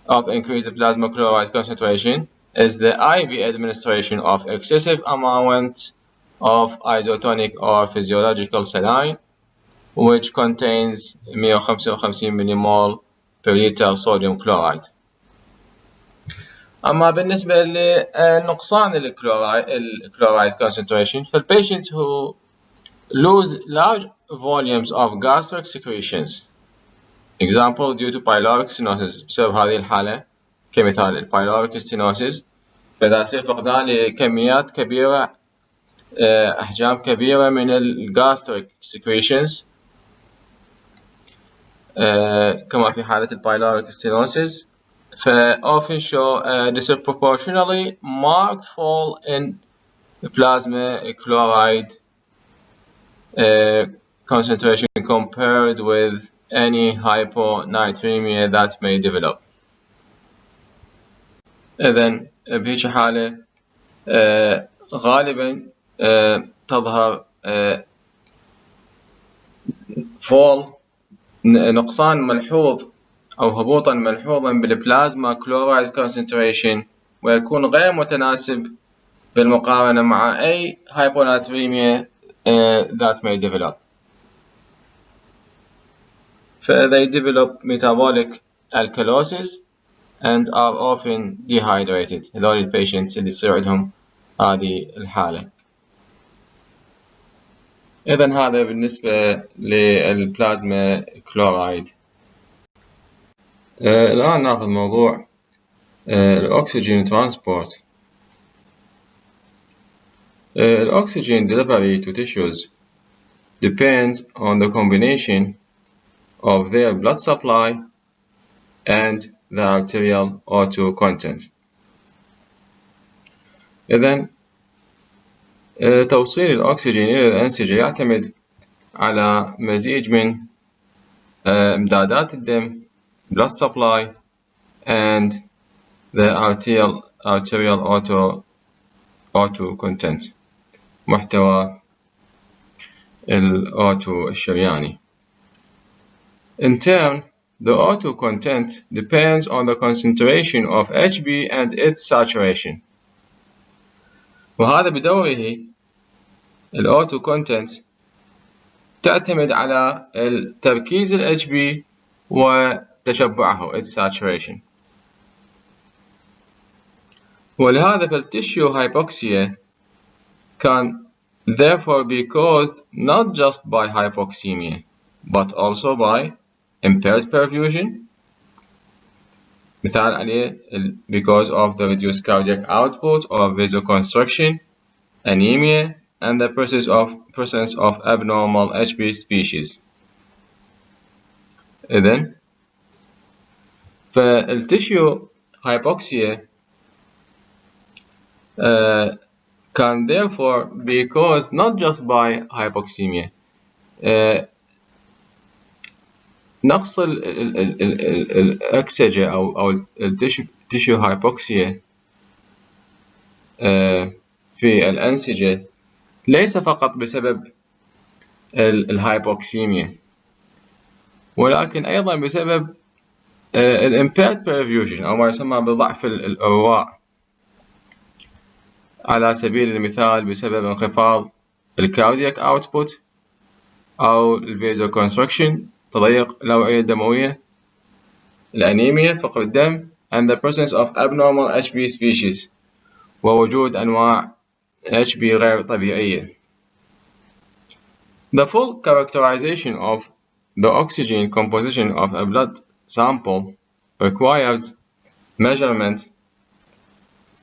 of increased plasma chloride concentration is the IV administration of excessive amounts of isotonic or physiological saline, which contains 155 millimole per liter sodium chloride. أما بالنسبة لنقصان الكلورايد concentration for patients who lose large volumes of gastric secretions, example due to pyloric stenosis. بسبب هذه الحالة كمثال البايلوريك stenosis، فإذا يصير فقدان لكميات كبيرة أحجام كبيرة من الجاستريك secretions كما في حالة البايلوريك stenosis، often show a disproportionately marked fall in the plasma chloride concentration compared with any hyponatremia that may develop. إذن بهيج حالة غالبا تظهر نقصان ملحوظ أو هبوطا ملحوظا بالبلازما كلورايد concentration، ويكون غير متناسب بالمقارنة مع أي hyponatremia that may develop. They develop metabolic alkalosis and are often dehydrated. هذول البيشنتس اللي يصير عندهم هذه الحالة. إذن هذا بالنسبة للبلازما كلورايد. الآن نأخذ موضوع الأكسجين ترانسبورت. الأكسجين delivery to tissues depends on the combination of their blood supply and the arterial O2 content. إذن توصيل الأكسجين إلى الأنسجة يعتمد على مزيج من إمدادات الدم blood supply and the arterial O2 content محتوى ال O2 الشرياني. In turn, the O2 content depends on the concentration of Hb and its saturation. وهذا بدوره ال O2 content تعتمد على التركيز ال HB وتشبعه its saturation. ولهذا فالtissue hypoxia can therefore be caused not just by hypoxemia but also by impaired perfusion. مثال عليه because of the reduced cardiac output or vasoconstriction, anemia, and the presence of abnormal HB species. إذن فالtissue hypoxia can therefore be caused not just by hypoxemia. نقص الأكسجة أو التيشو هايبوكسيا في الأنسجة ليس فقط بسبب الهايبوكسيميا ولكن أيضا بسبب impaired perfusion أو ما يسمى بضعف الإرواء، على سبيل المثال بسبب انخفاض الكاردياك اوتبوت أو الفيزوكونستركشن، تضيق الأوعية الدموية، الأنيميا، فقر الدم، and the presence of abnormal HB species، ووجود أنواع HB غير طبيعية. The full characterization of the oxygen composition of a blood sample requires measurement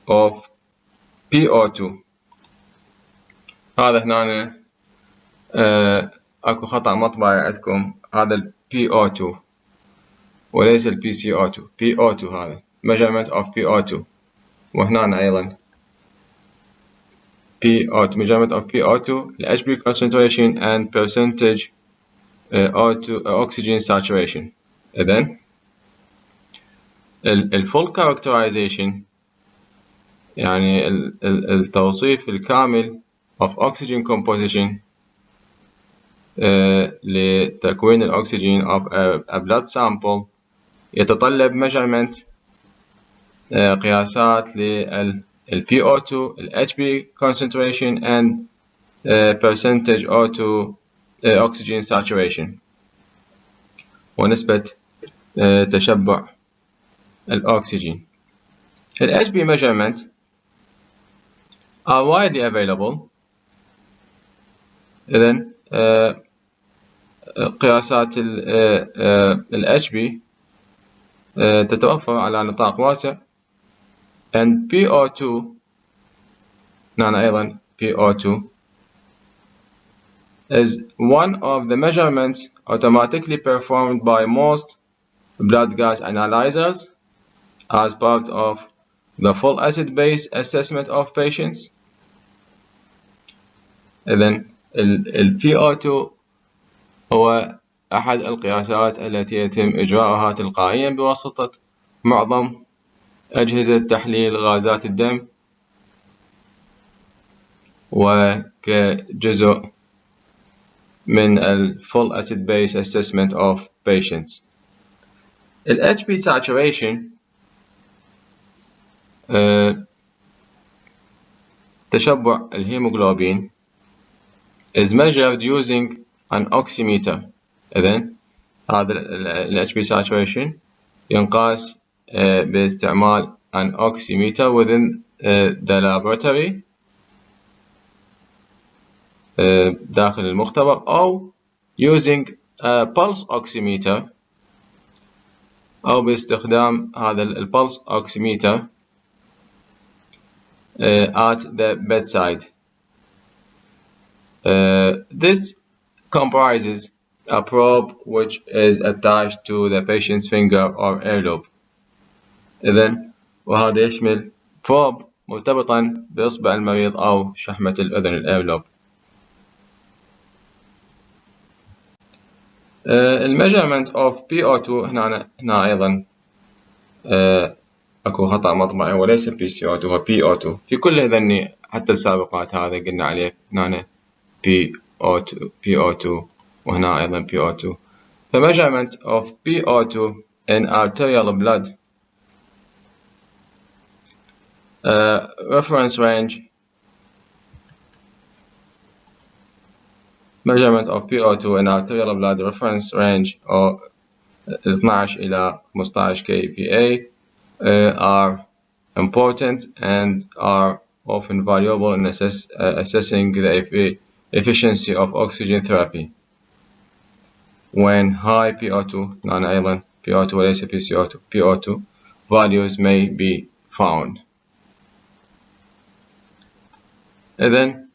of PO2. هذا هنا أكو خطأ مطبعي عندكم، هذا ال PO2 وليس ال PCO2. PO2 هذا measurement of PO2، وهنا أيضا PO2 measurement of PO2 ال HB concentration and percentage O2 oxygen saturation. إذن ال full characterization يعني التوصيف الكامل of oxygen composition لتكوين الأكسجين of a blood sample يتطلب measurement قياسات لل PO2 ال HB concentration and percentage O2 oxygen saturation ونسبة تشبع الأكسجين. ال HB measurement are widely available. إذن قياسات ال HB تتوفر على نطاق واسع، and PO2 هنا أيضا PO2 is one of the measurements automatically performed by most blood gas analyzers as part of the full acid-base assessment of patients. إذن ال PO2 هو أحد القياسات التي يتم إجراءها تلقائيا بواسطة معظم أجهزة تحليل غازات الدم وكجزء من ال full acid-base assessment of patients. ال HB saturation تشبع الهيموغلوبين is measured using an oximeter. إذن هذا ال HB saturation ينقاس باستعمال an oximeter within the laboratory داخل المختبر أو using a pulse oximeter أو باستخدام هذا ال pulse oximeter at the bedside. This comprises a probe which is attached to the patient's finger or earlobe. إذن وهذا يشمل probe مرتبطا بإصبع المريض أو شحمة الأذن الأيرلوب. measurement of PO2 هنا أيضا أكو خطأ مطبعي وليس PCO2 هو PO2 في كل هذني حتى السابقات هذا قلنا عليه هنا PO2 وهنا أيضا PO2. The measurement of PO2 in arterial blood reference range measurement of PO2 in arterial blood reference range أو 12 إلى 15 kPa are important and are often valuable in assessing the efficiency of oxygen therapy when high PO2 non-island PO2 وليس PCO2 PO2 values may be found. إذن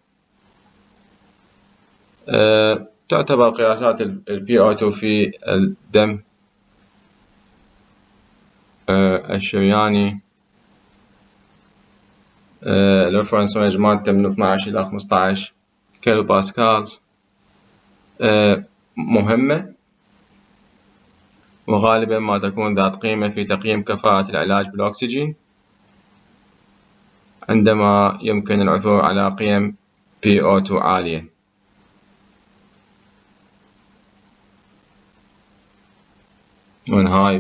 تعتبر قياسات ال PO2 في الدم الشرياني الريفرنس رينج مالته من 12 إلى 15 كيلو باسكالز مهمة، وغالبا ما تكون ذات قيمة في تقييم كفاءة العلاج بالأكسجين عندما يمكن العثور على قيم PO2 عالية. When high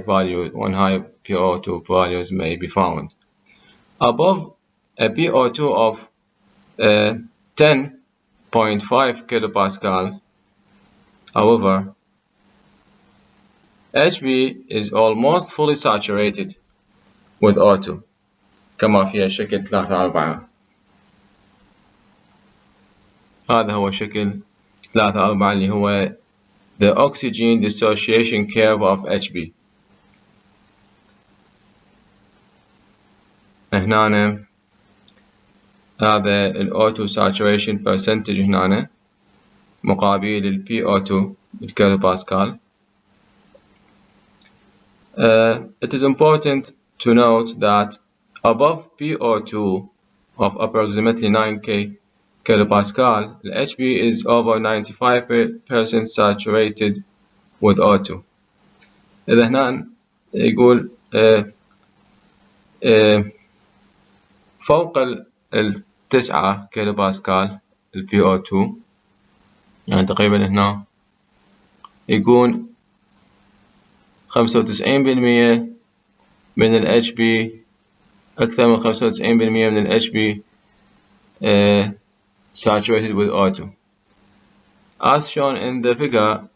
PO2 values may be found. Above a PO2 of 10.5 kilopascal, however, HB is almost fully saturated with O2 كما في شكل 3-4. هذا هو شكل 3-4 اللي هو the oxygen dissociation curve of HB. هنا هذا ال O2 saturation percentage هنا مقابل ال PO2 بالكيلوباسكال. It is important to note that above PO2 of approximately 9 kilopascal, the HB is over 95% saturated with O2. إذا هنا يقول فوق 9 كيلوباسكال ال PO2 يعني تقريبا هنا يكون 95% من ال HB أكثر من 95% من ال HB saturated with O2. As shown in the figure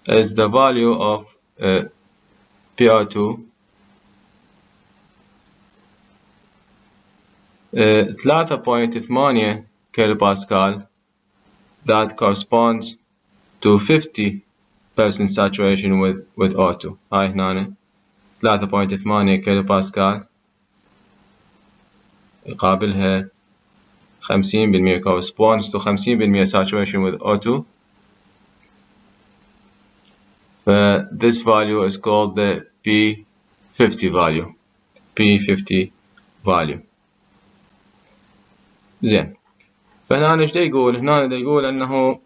is the value of PO2 3.8 kilopascal that corresponds to 50% saturation with O2. هاي هنا 3.8 كيلوباسكال يقابلها 50% corresponds to 50% saturation with O2. This value is called the P50 value. P50 value. زين. فهنا ايش دا يقول؟ هنا دا يقول انه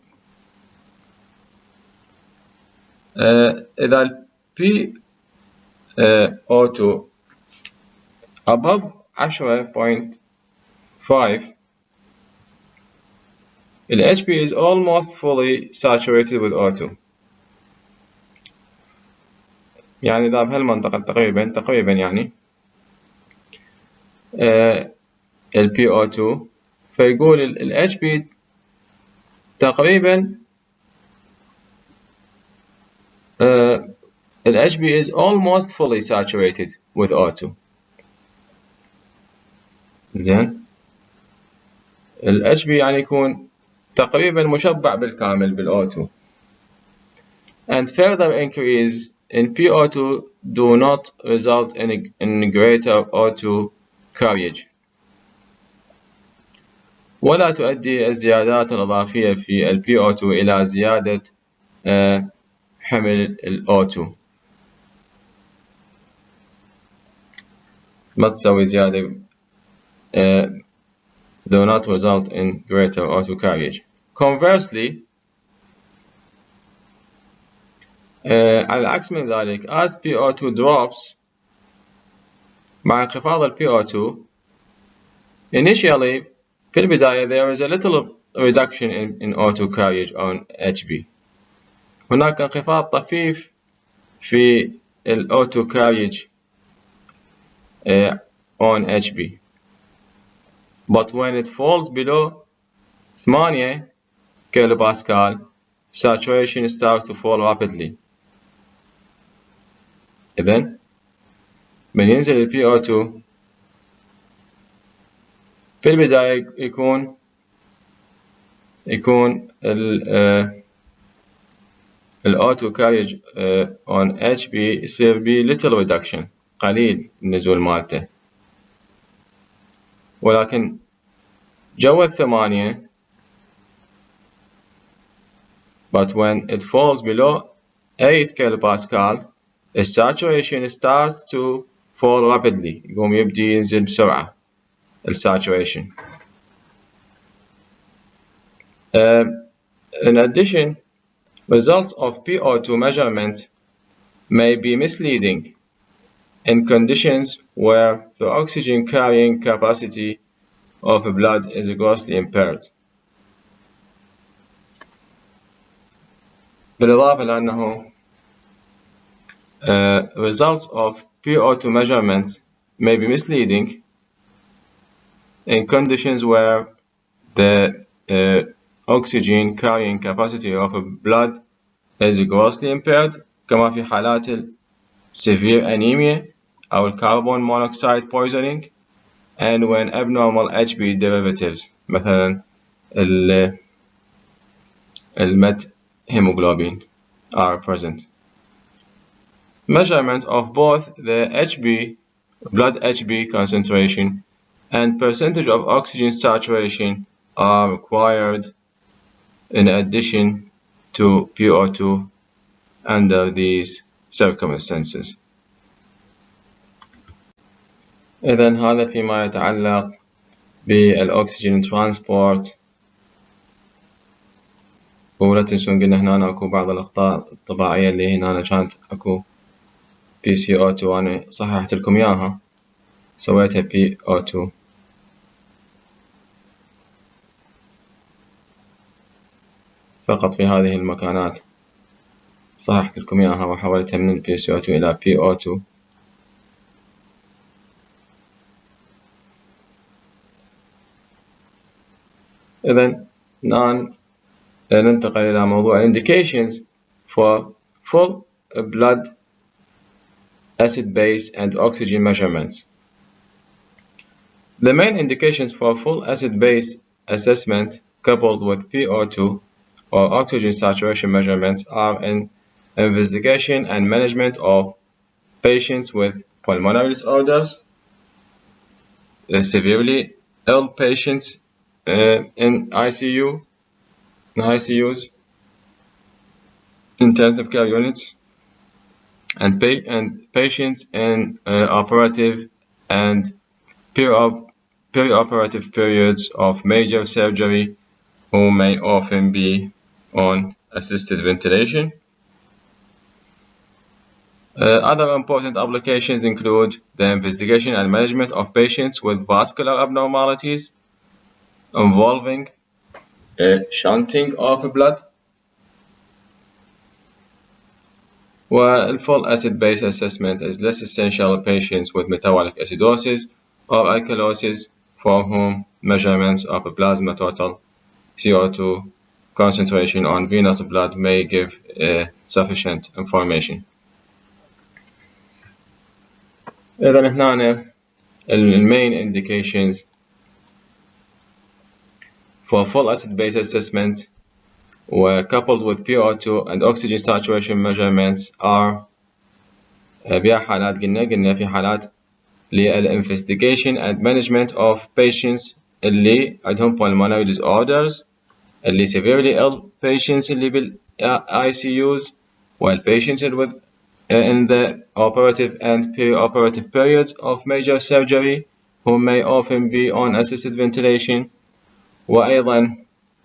اذا ال PO2 above 10.5 ال HB is almost fully saturated with O2. يعني إذا بهالمنطقة تقريبا يعني ال PO2 فيقول ال HB تقريبا ال HB is almost fully saturated with O2. زين ال HB يعني يكون تقريبا مشبع بالكامل بال O2. And further increase in PO2 do not result in greater O2 carriage. ولا تؤدي الزيادات الإضافية في ال PO2 إلى زيادة حمل ال O2. ما تسوي زيادة do not result in greater O2 carriage. Conversely, على العكس من ذلك, as PO2 drops مع انخفاض ال PO2 initially في البداية there is a little reduction in O2 carriage on HB. هناك انخفاض طفيف في ال O2 carriage on HB. But when it falls below 8 kilopascal, saturation starts to fall rapidly. إذن من ينزل ال PO2 في البداية يكون ال O2 carriage on HB يصير ب little reduction، قليل النزول مالته، ولكن جوا الثمانية but when it falls below 8 kilopascal the saturation starts to fall rapidly، يقوم يبدي ينزل بسرعة ال saturation. In addition, results of PO2 measurement may be misleading in conditions where the oxygen carrying capacity of blood is grossly impaired. بالإضافة لأنه results of PO2 measurement may be misleading in conditions where the oxygen carrying capacity of blood is grossly impaired، كما في حالات severe anemia أو carbon monoxide poisoning and when abnormal HB derivatives مثلا hemoglobin are present. Measurement of both the blood HB concentration and percentage of oxygen saturation are required in addition to PO2 under these circumstances. إذن هذا فيما يتعلق بالأكسجين ترانسبورت. ولا تنسون قلنا هنا أكو بعض الأخطاء الطباعية اللي هنا كانت أكو PCO2 وأنا صححت لكم إياها سويتها PO2. فقط في هذه المكانات صححت لكم إياها وحولتها من PCO2 إلى PO2. إذن الآن ننتقل إلى موضوع indications for full blood acid base and oxygen measurements. The main indications for full acid base assessment coupled with PO2 or oxygen saturation measurements are in investigation and management of patients with pulmonary disorders, severely ill patients in ICUs, intensive care units, and patients in operative and perioperative periods of major surgery who may often be on assisted ventilation. Other important applications include the investigation and management of patients with vascular abnormalities involving shunting of blood, while full acid-base assessment is less essential in patients with metabolic acidosis or alkalosis for whom measurements of plasma total CO2 concentration on venous blood may give sufficient information. إذن هنا main indications for full acid-base assessment were coupled with PO2 and oxygen saturation measurements are بها حالات قلنا في حالات للinvestigation and management of patients اللي عندهم pulmonary disorders، اللي severely ill patients اللي ICUs، while patients with in the operative and perioperative periods of major surgery who may often be on assisted ventilation، وأيضا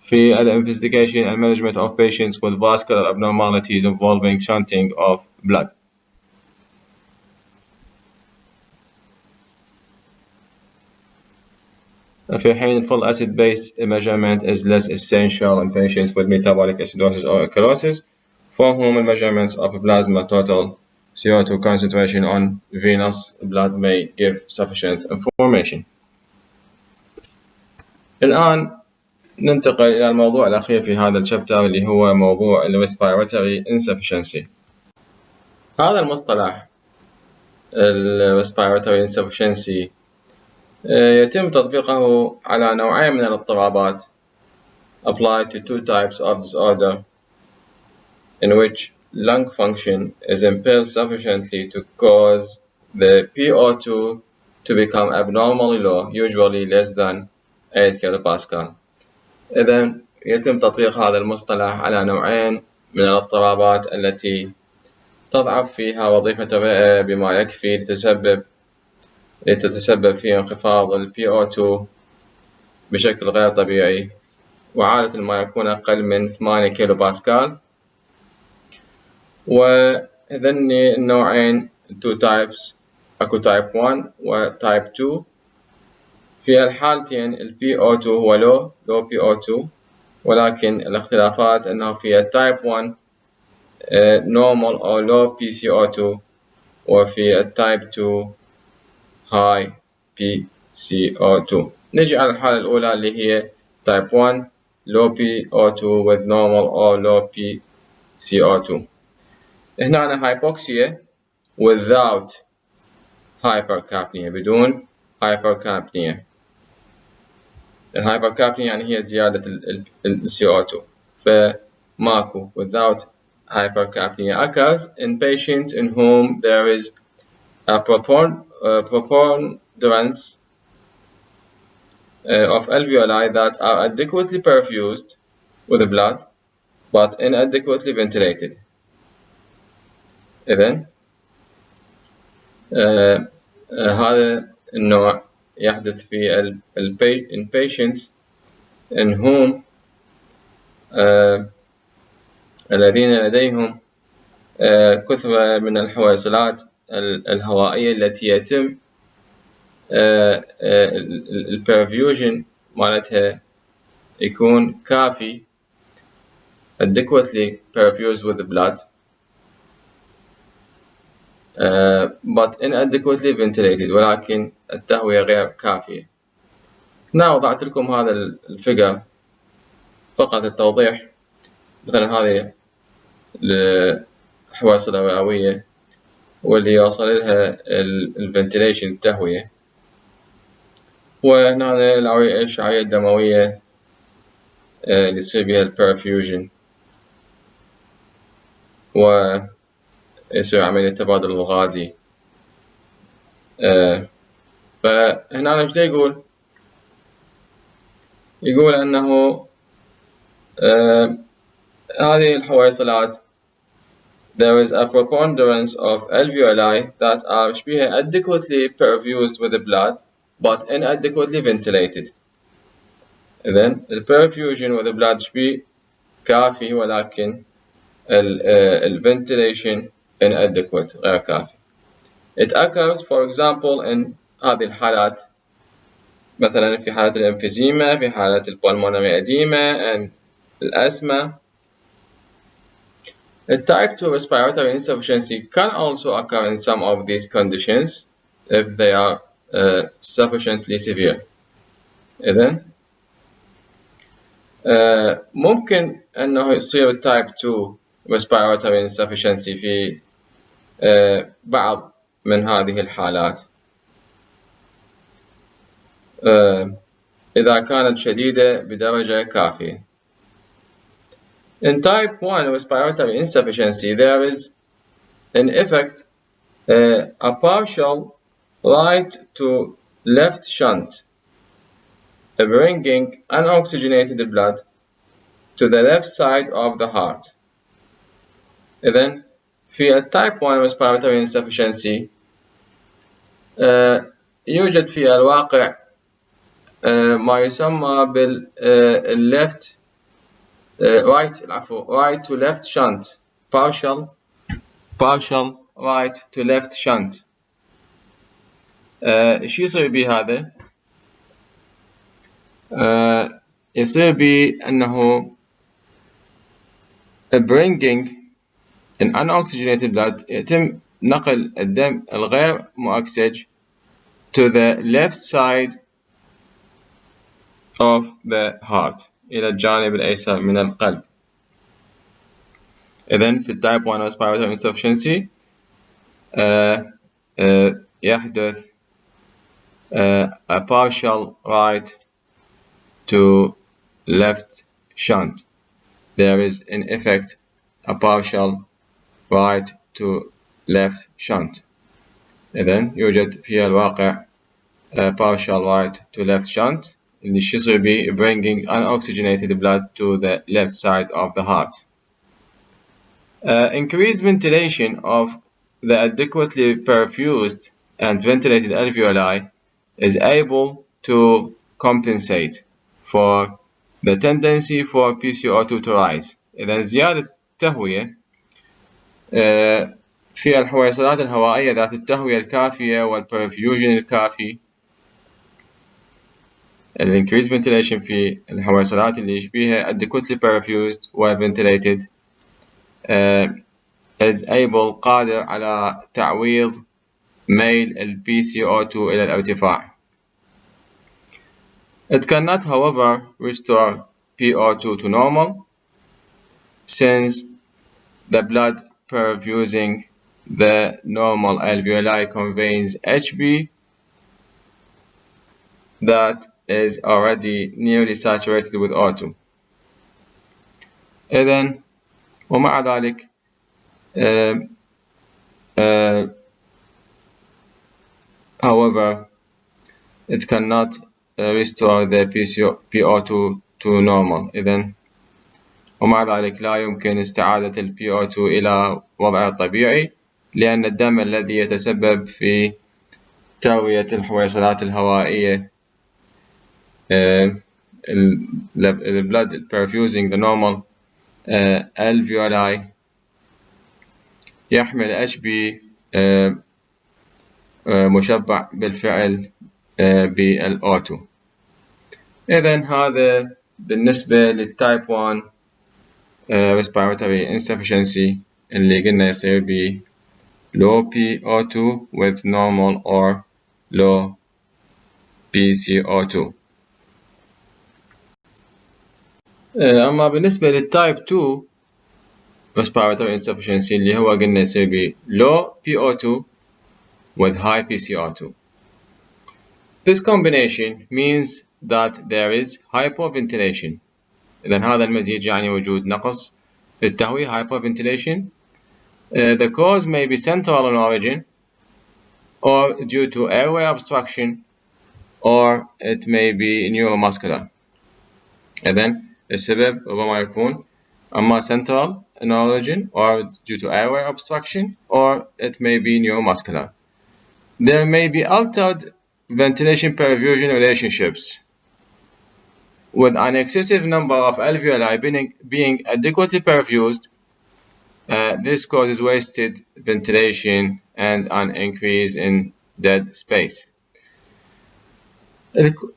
في investigation and management of patients with vascular abnormalities involving shunting of blood. في حين full acid base measurement is less essential in patients with metabolic acidosis or alkalosis for whom measurements of plasma total CO2 concentration on venous blood may give sufficient information. الآن ننتقل إلى الموضوع الأخير في هذا الشابتر اللي هو موضوع Respiratory insufficiency. هذا المصطلح Respiratory insufficiency يتم تطبيقه على نوعين من الاضطرابات applied to two types of disorder in which lung function is impaired sufficiently to cause the PO2 to become abnormally low, usually less than 8 kilopascal. إذن يتم تطبيق هذا المصطلح على نوعين من الاضطرابات التي تضعف فيها وظيفة الرئة بما يكفي لتتسبب في انخفاض ال PO2 بشكل غير طبيعي، وعادة ما يكون أقل من 8 كيلو باسكال. وهذين النوعين two types، أكو type 1 و type 2. في الحالتين ال PO2 هو low PO2، ولكن الاختلافات أنه في type 1 normal أو low PCO2، وفي type 2 high PCO2. نجي على الحالة الأولى اللي هي type 1 low PO2 with normal or low PCO2. هنا hypoxia without hypercapnia، بدون hypercapnia. الهايبركابنيا يعني هي زيادة ال CO2، فماكو without hypercapnia occurs in patients in whom there is a preponderance of alveoli that are adequately perfused with blood but inadequately ventilated. إذن هذا النوع يحدث في in patients in whom الذين لديهم كثرة من الحويصلات الهوائية التي يتم البرفيوجن مالتها يكون كافي adequately perfused with the blood but inadequately ventilated، ولكن التهوية غير كافية. هنا وضعت لكم هذا الفيجر فقط التوضيح. مثلا هذه الحويصلة الرئوية واللي يوصل لها الفنتيليشن التهوية، وهنا الأشعة الدموية اللي يصير بها البرفيوجن ويصير عملية تبادل الغازي. فهنا ايش يقول أنه هذه الحويصلات there is a preponderance of alveoli that are adequately perfused with the blood but inadequately ventilated. إذن الperfusion with the blood كافي، ولكن ventilation inadequate غير كافي. It occurs for example in هذه الحالات، مثلا في حالة الإمفيزيما، في حالة البلمونري إديما and الأسمة. The type 2 respiratory insufficiency can also occur in some of these conditions if they are sufficiently severe. إذن ممكن أنه يصير type 2 respiratory insufficiency في بعض من هذه الحالات إذا كانت شديدة بدرجة كافية. In type 1 respiratory insufficiency, there is in effect a partial right to left shunt bringing unoxygenated blood to the left side of the heart. إذن في type 1 respiratory insufficiency يوجد في الواقع ما يسمى بالleft right to left shunt، partial right to left shunt. إيش يصير بهذا؟ يصير بأنه bringing in unoxygenated blood، يتم نقل الدم الغير مؤكسج to the left side of the heart، إلى الجانب الأيسر من القلب. إذن في التايب 1 respiratory insufficiency يحدث a partial right to left shunt. There is in effect a partial right to left shunt. إذن يوجد في الواقع partial right to left shunt اللي شو يصير بيه bringing unoxygenated blood to the left side of the heart. Increased ventilation of the adequately perfused and ventilated alveoli is able to compensate for the tendency for PCO2 to rise. إذا زيادة التهوية في الحويصلات الهوائية ذات التهوية الكافية والبرفيوجن الكافي. increased ventilation في الحويصلات اللي يشبيها adequately perfused و ventilated is able قادر على تعويض ميل ال PCO2 إلى الارتفاع. It cannot, however, restore PO2 to normal since the blood perfusing the normal alveoli conveys HB that is already nearly saturated with O2. إذن ومع ذلك however it cannot restore the PO2 to normal. إذن ومع ذلك لا يمكن استعادة ال PO2 إلى وضعه الطبيعي لأن الدم الذي يتسبب في تروية الحويصلات الهوائية the blood perfusing the normal alveoli يحمل HB مشبع بالفعل بالO2. إذن هذا بالنسبة للتايب 1 respiratory insufficiency اللي قلنا يصير ب low PO2 with normal or low PCO2. أما بالنسبة للتايب 2 respiratory insufficiency اللي هو قلنا يصير ب low PO2 with high PCO2. This combination means that there is hypoventilation. إذن هذا المزيج يعني وجود نقص في التهوية hypoventilation. The cause may be central in origin or due to airway obstruction or it may be neuromuscular. إذن السبب ربما يكون أما central in origin or due to airway obstruction or it may be neuromuscular. There may be altered ventilation perfusion relationships with an excessive number of alveoli being adequately perfused. This causes wasted ventilation and an increase in dead space.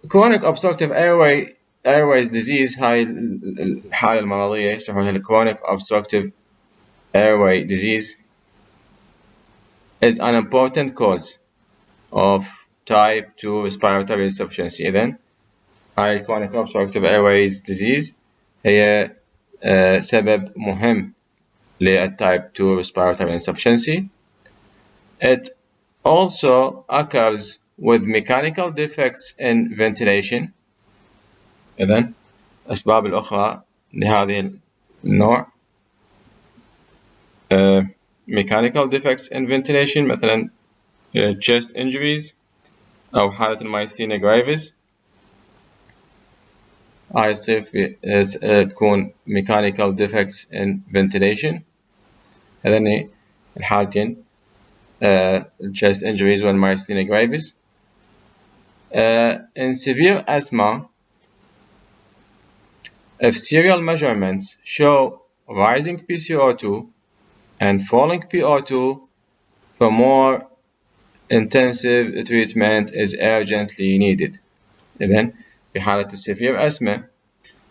Chronic obstructive airways disease هاي الحالة المرضية يسمونها chronic obstructive airway disease is an important cause of type 2 respiratory insufficiency. إذن هاي chronic obstructive airways disease هي سبب مهم للtype 2 respiratory insufficiency. It also occurs with mechanical defects in ventilation. إذن الأسباب الأخرى لهذه النوع mechanical defects in ventilation مثلا chest injuries أو حالة myasthenia gravis هاي تصير تكون mechanical defects in ventilation. هذين الحالتين chest injuries وال myasthenia gravis. In severe asthma, if serial measurements show rising PCO2 and falling PO2, for more intensive treatment is urgently needed. إذن في حالة severe asthma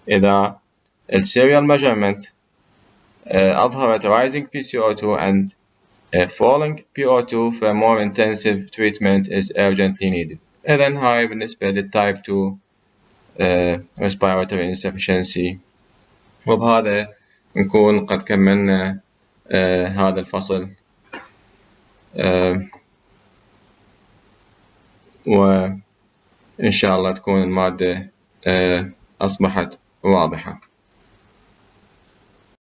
إذا serial measurement أظهرت rising PCO2 and falling PO2 for more intensive treatment is urgently needed. إذن هاي بالنسبة للtype 2 respiratory insufficiency. وبهذا نكون قد كملنا هذا الفصل، وإن شاء الله تكون المادة أصبحت واضحة.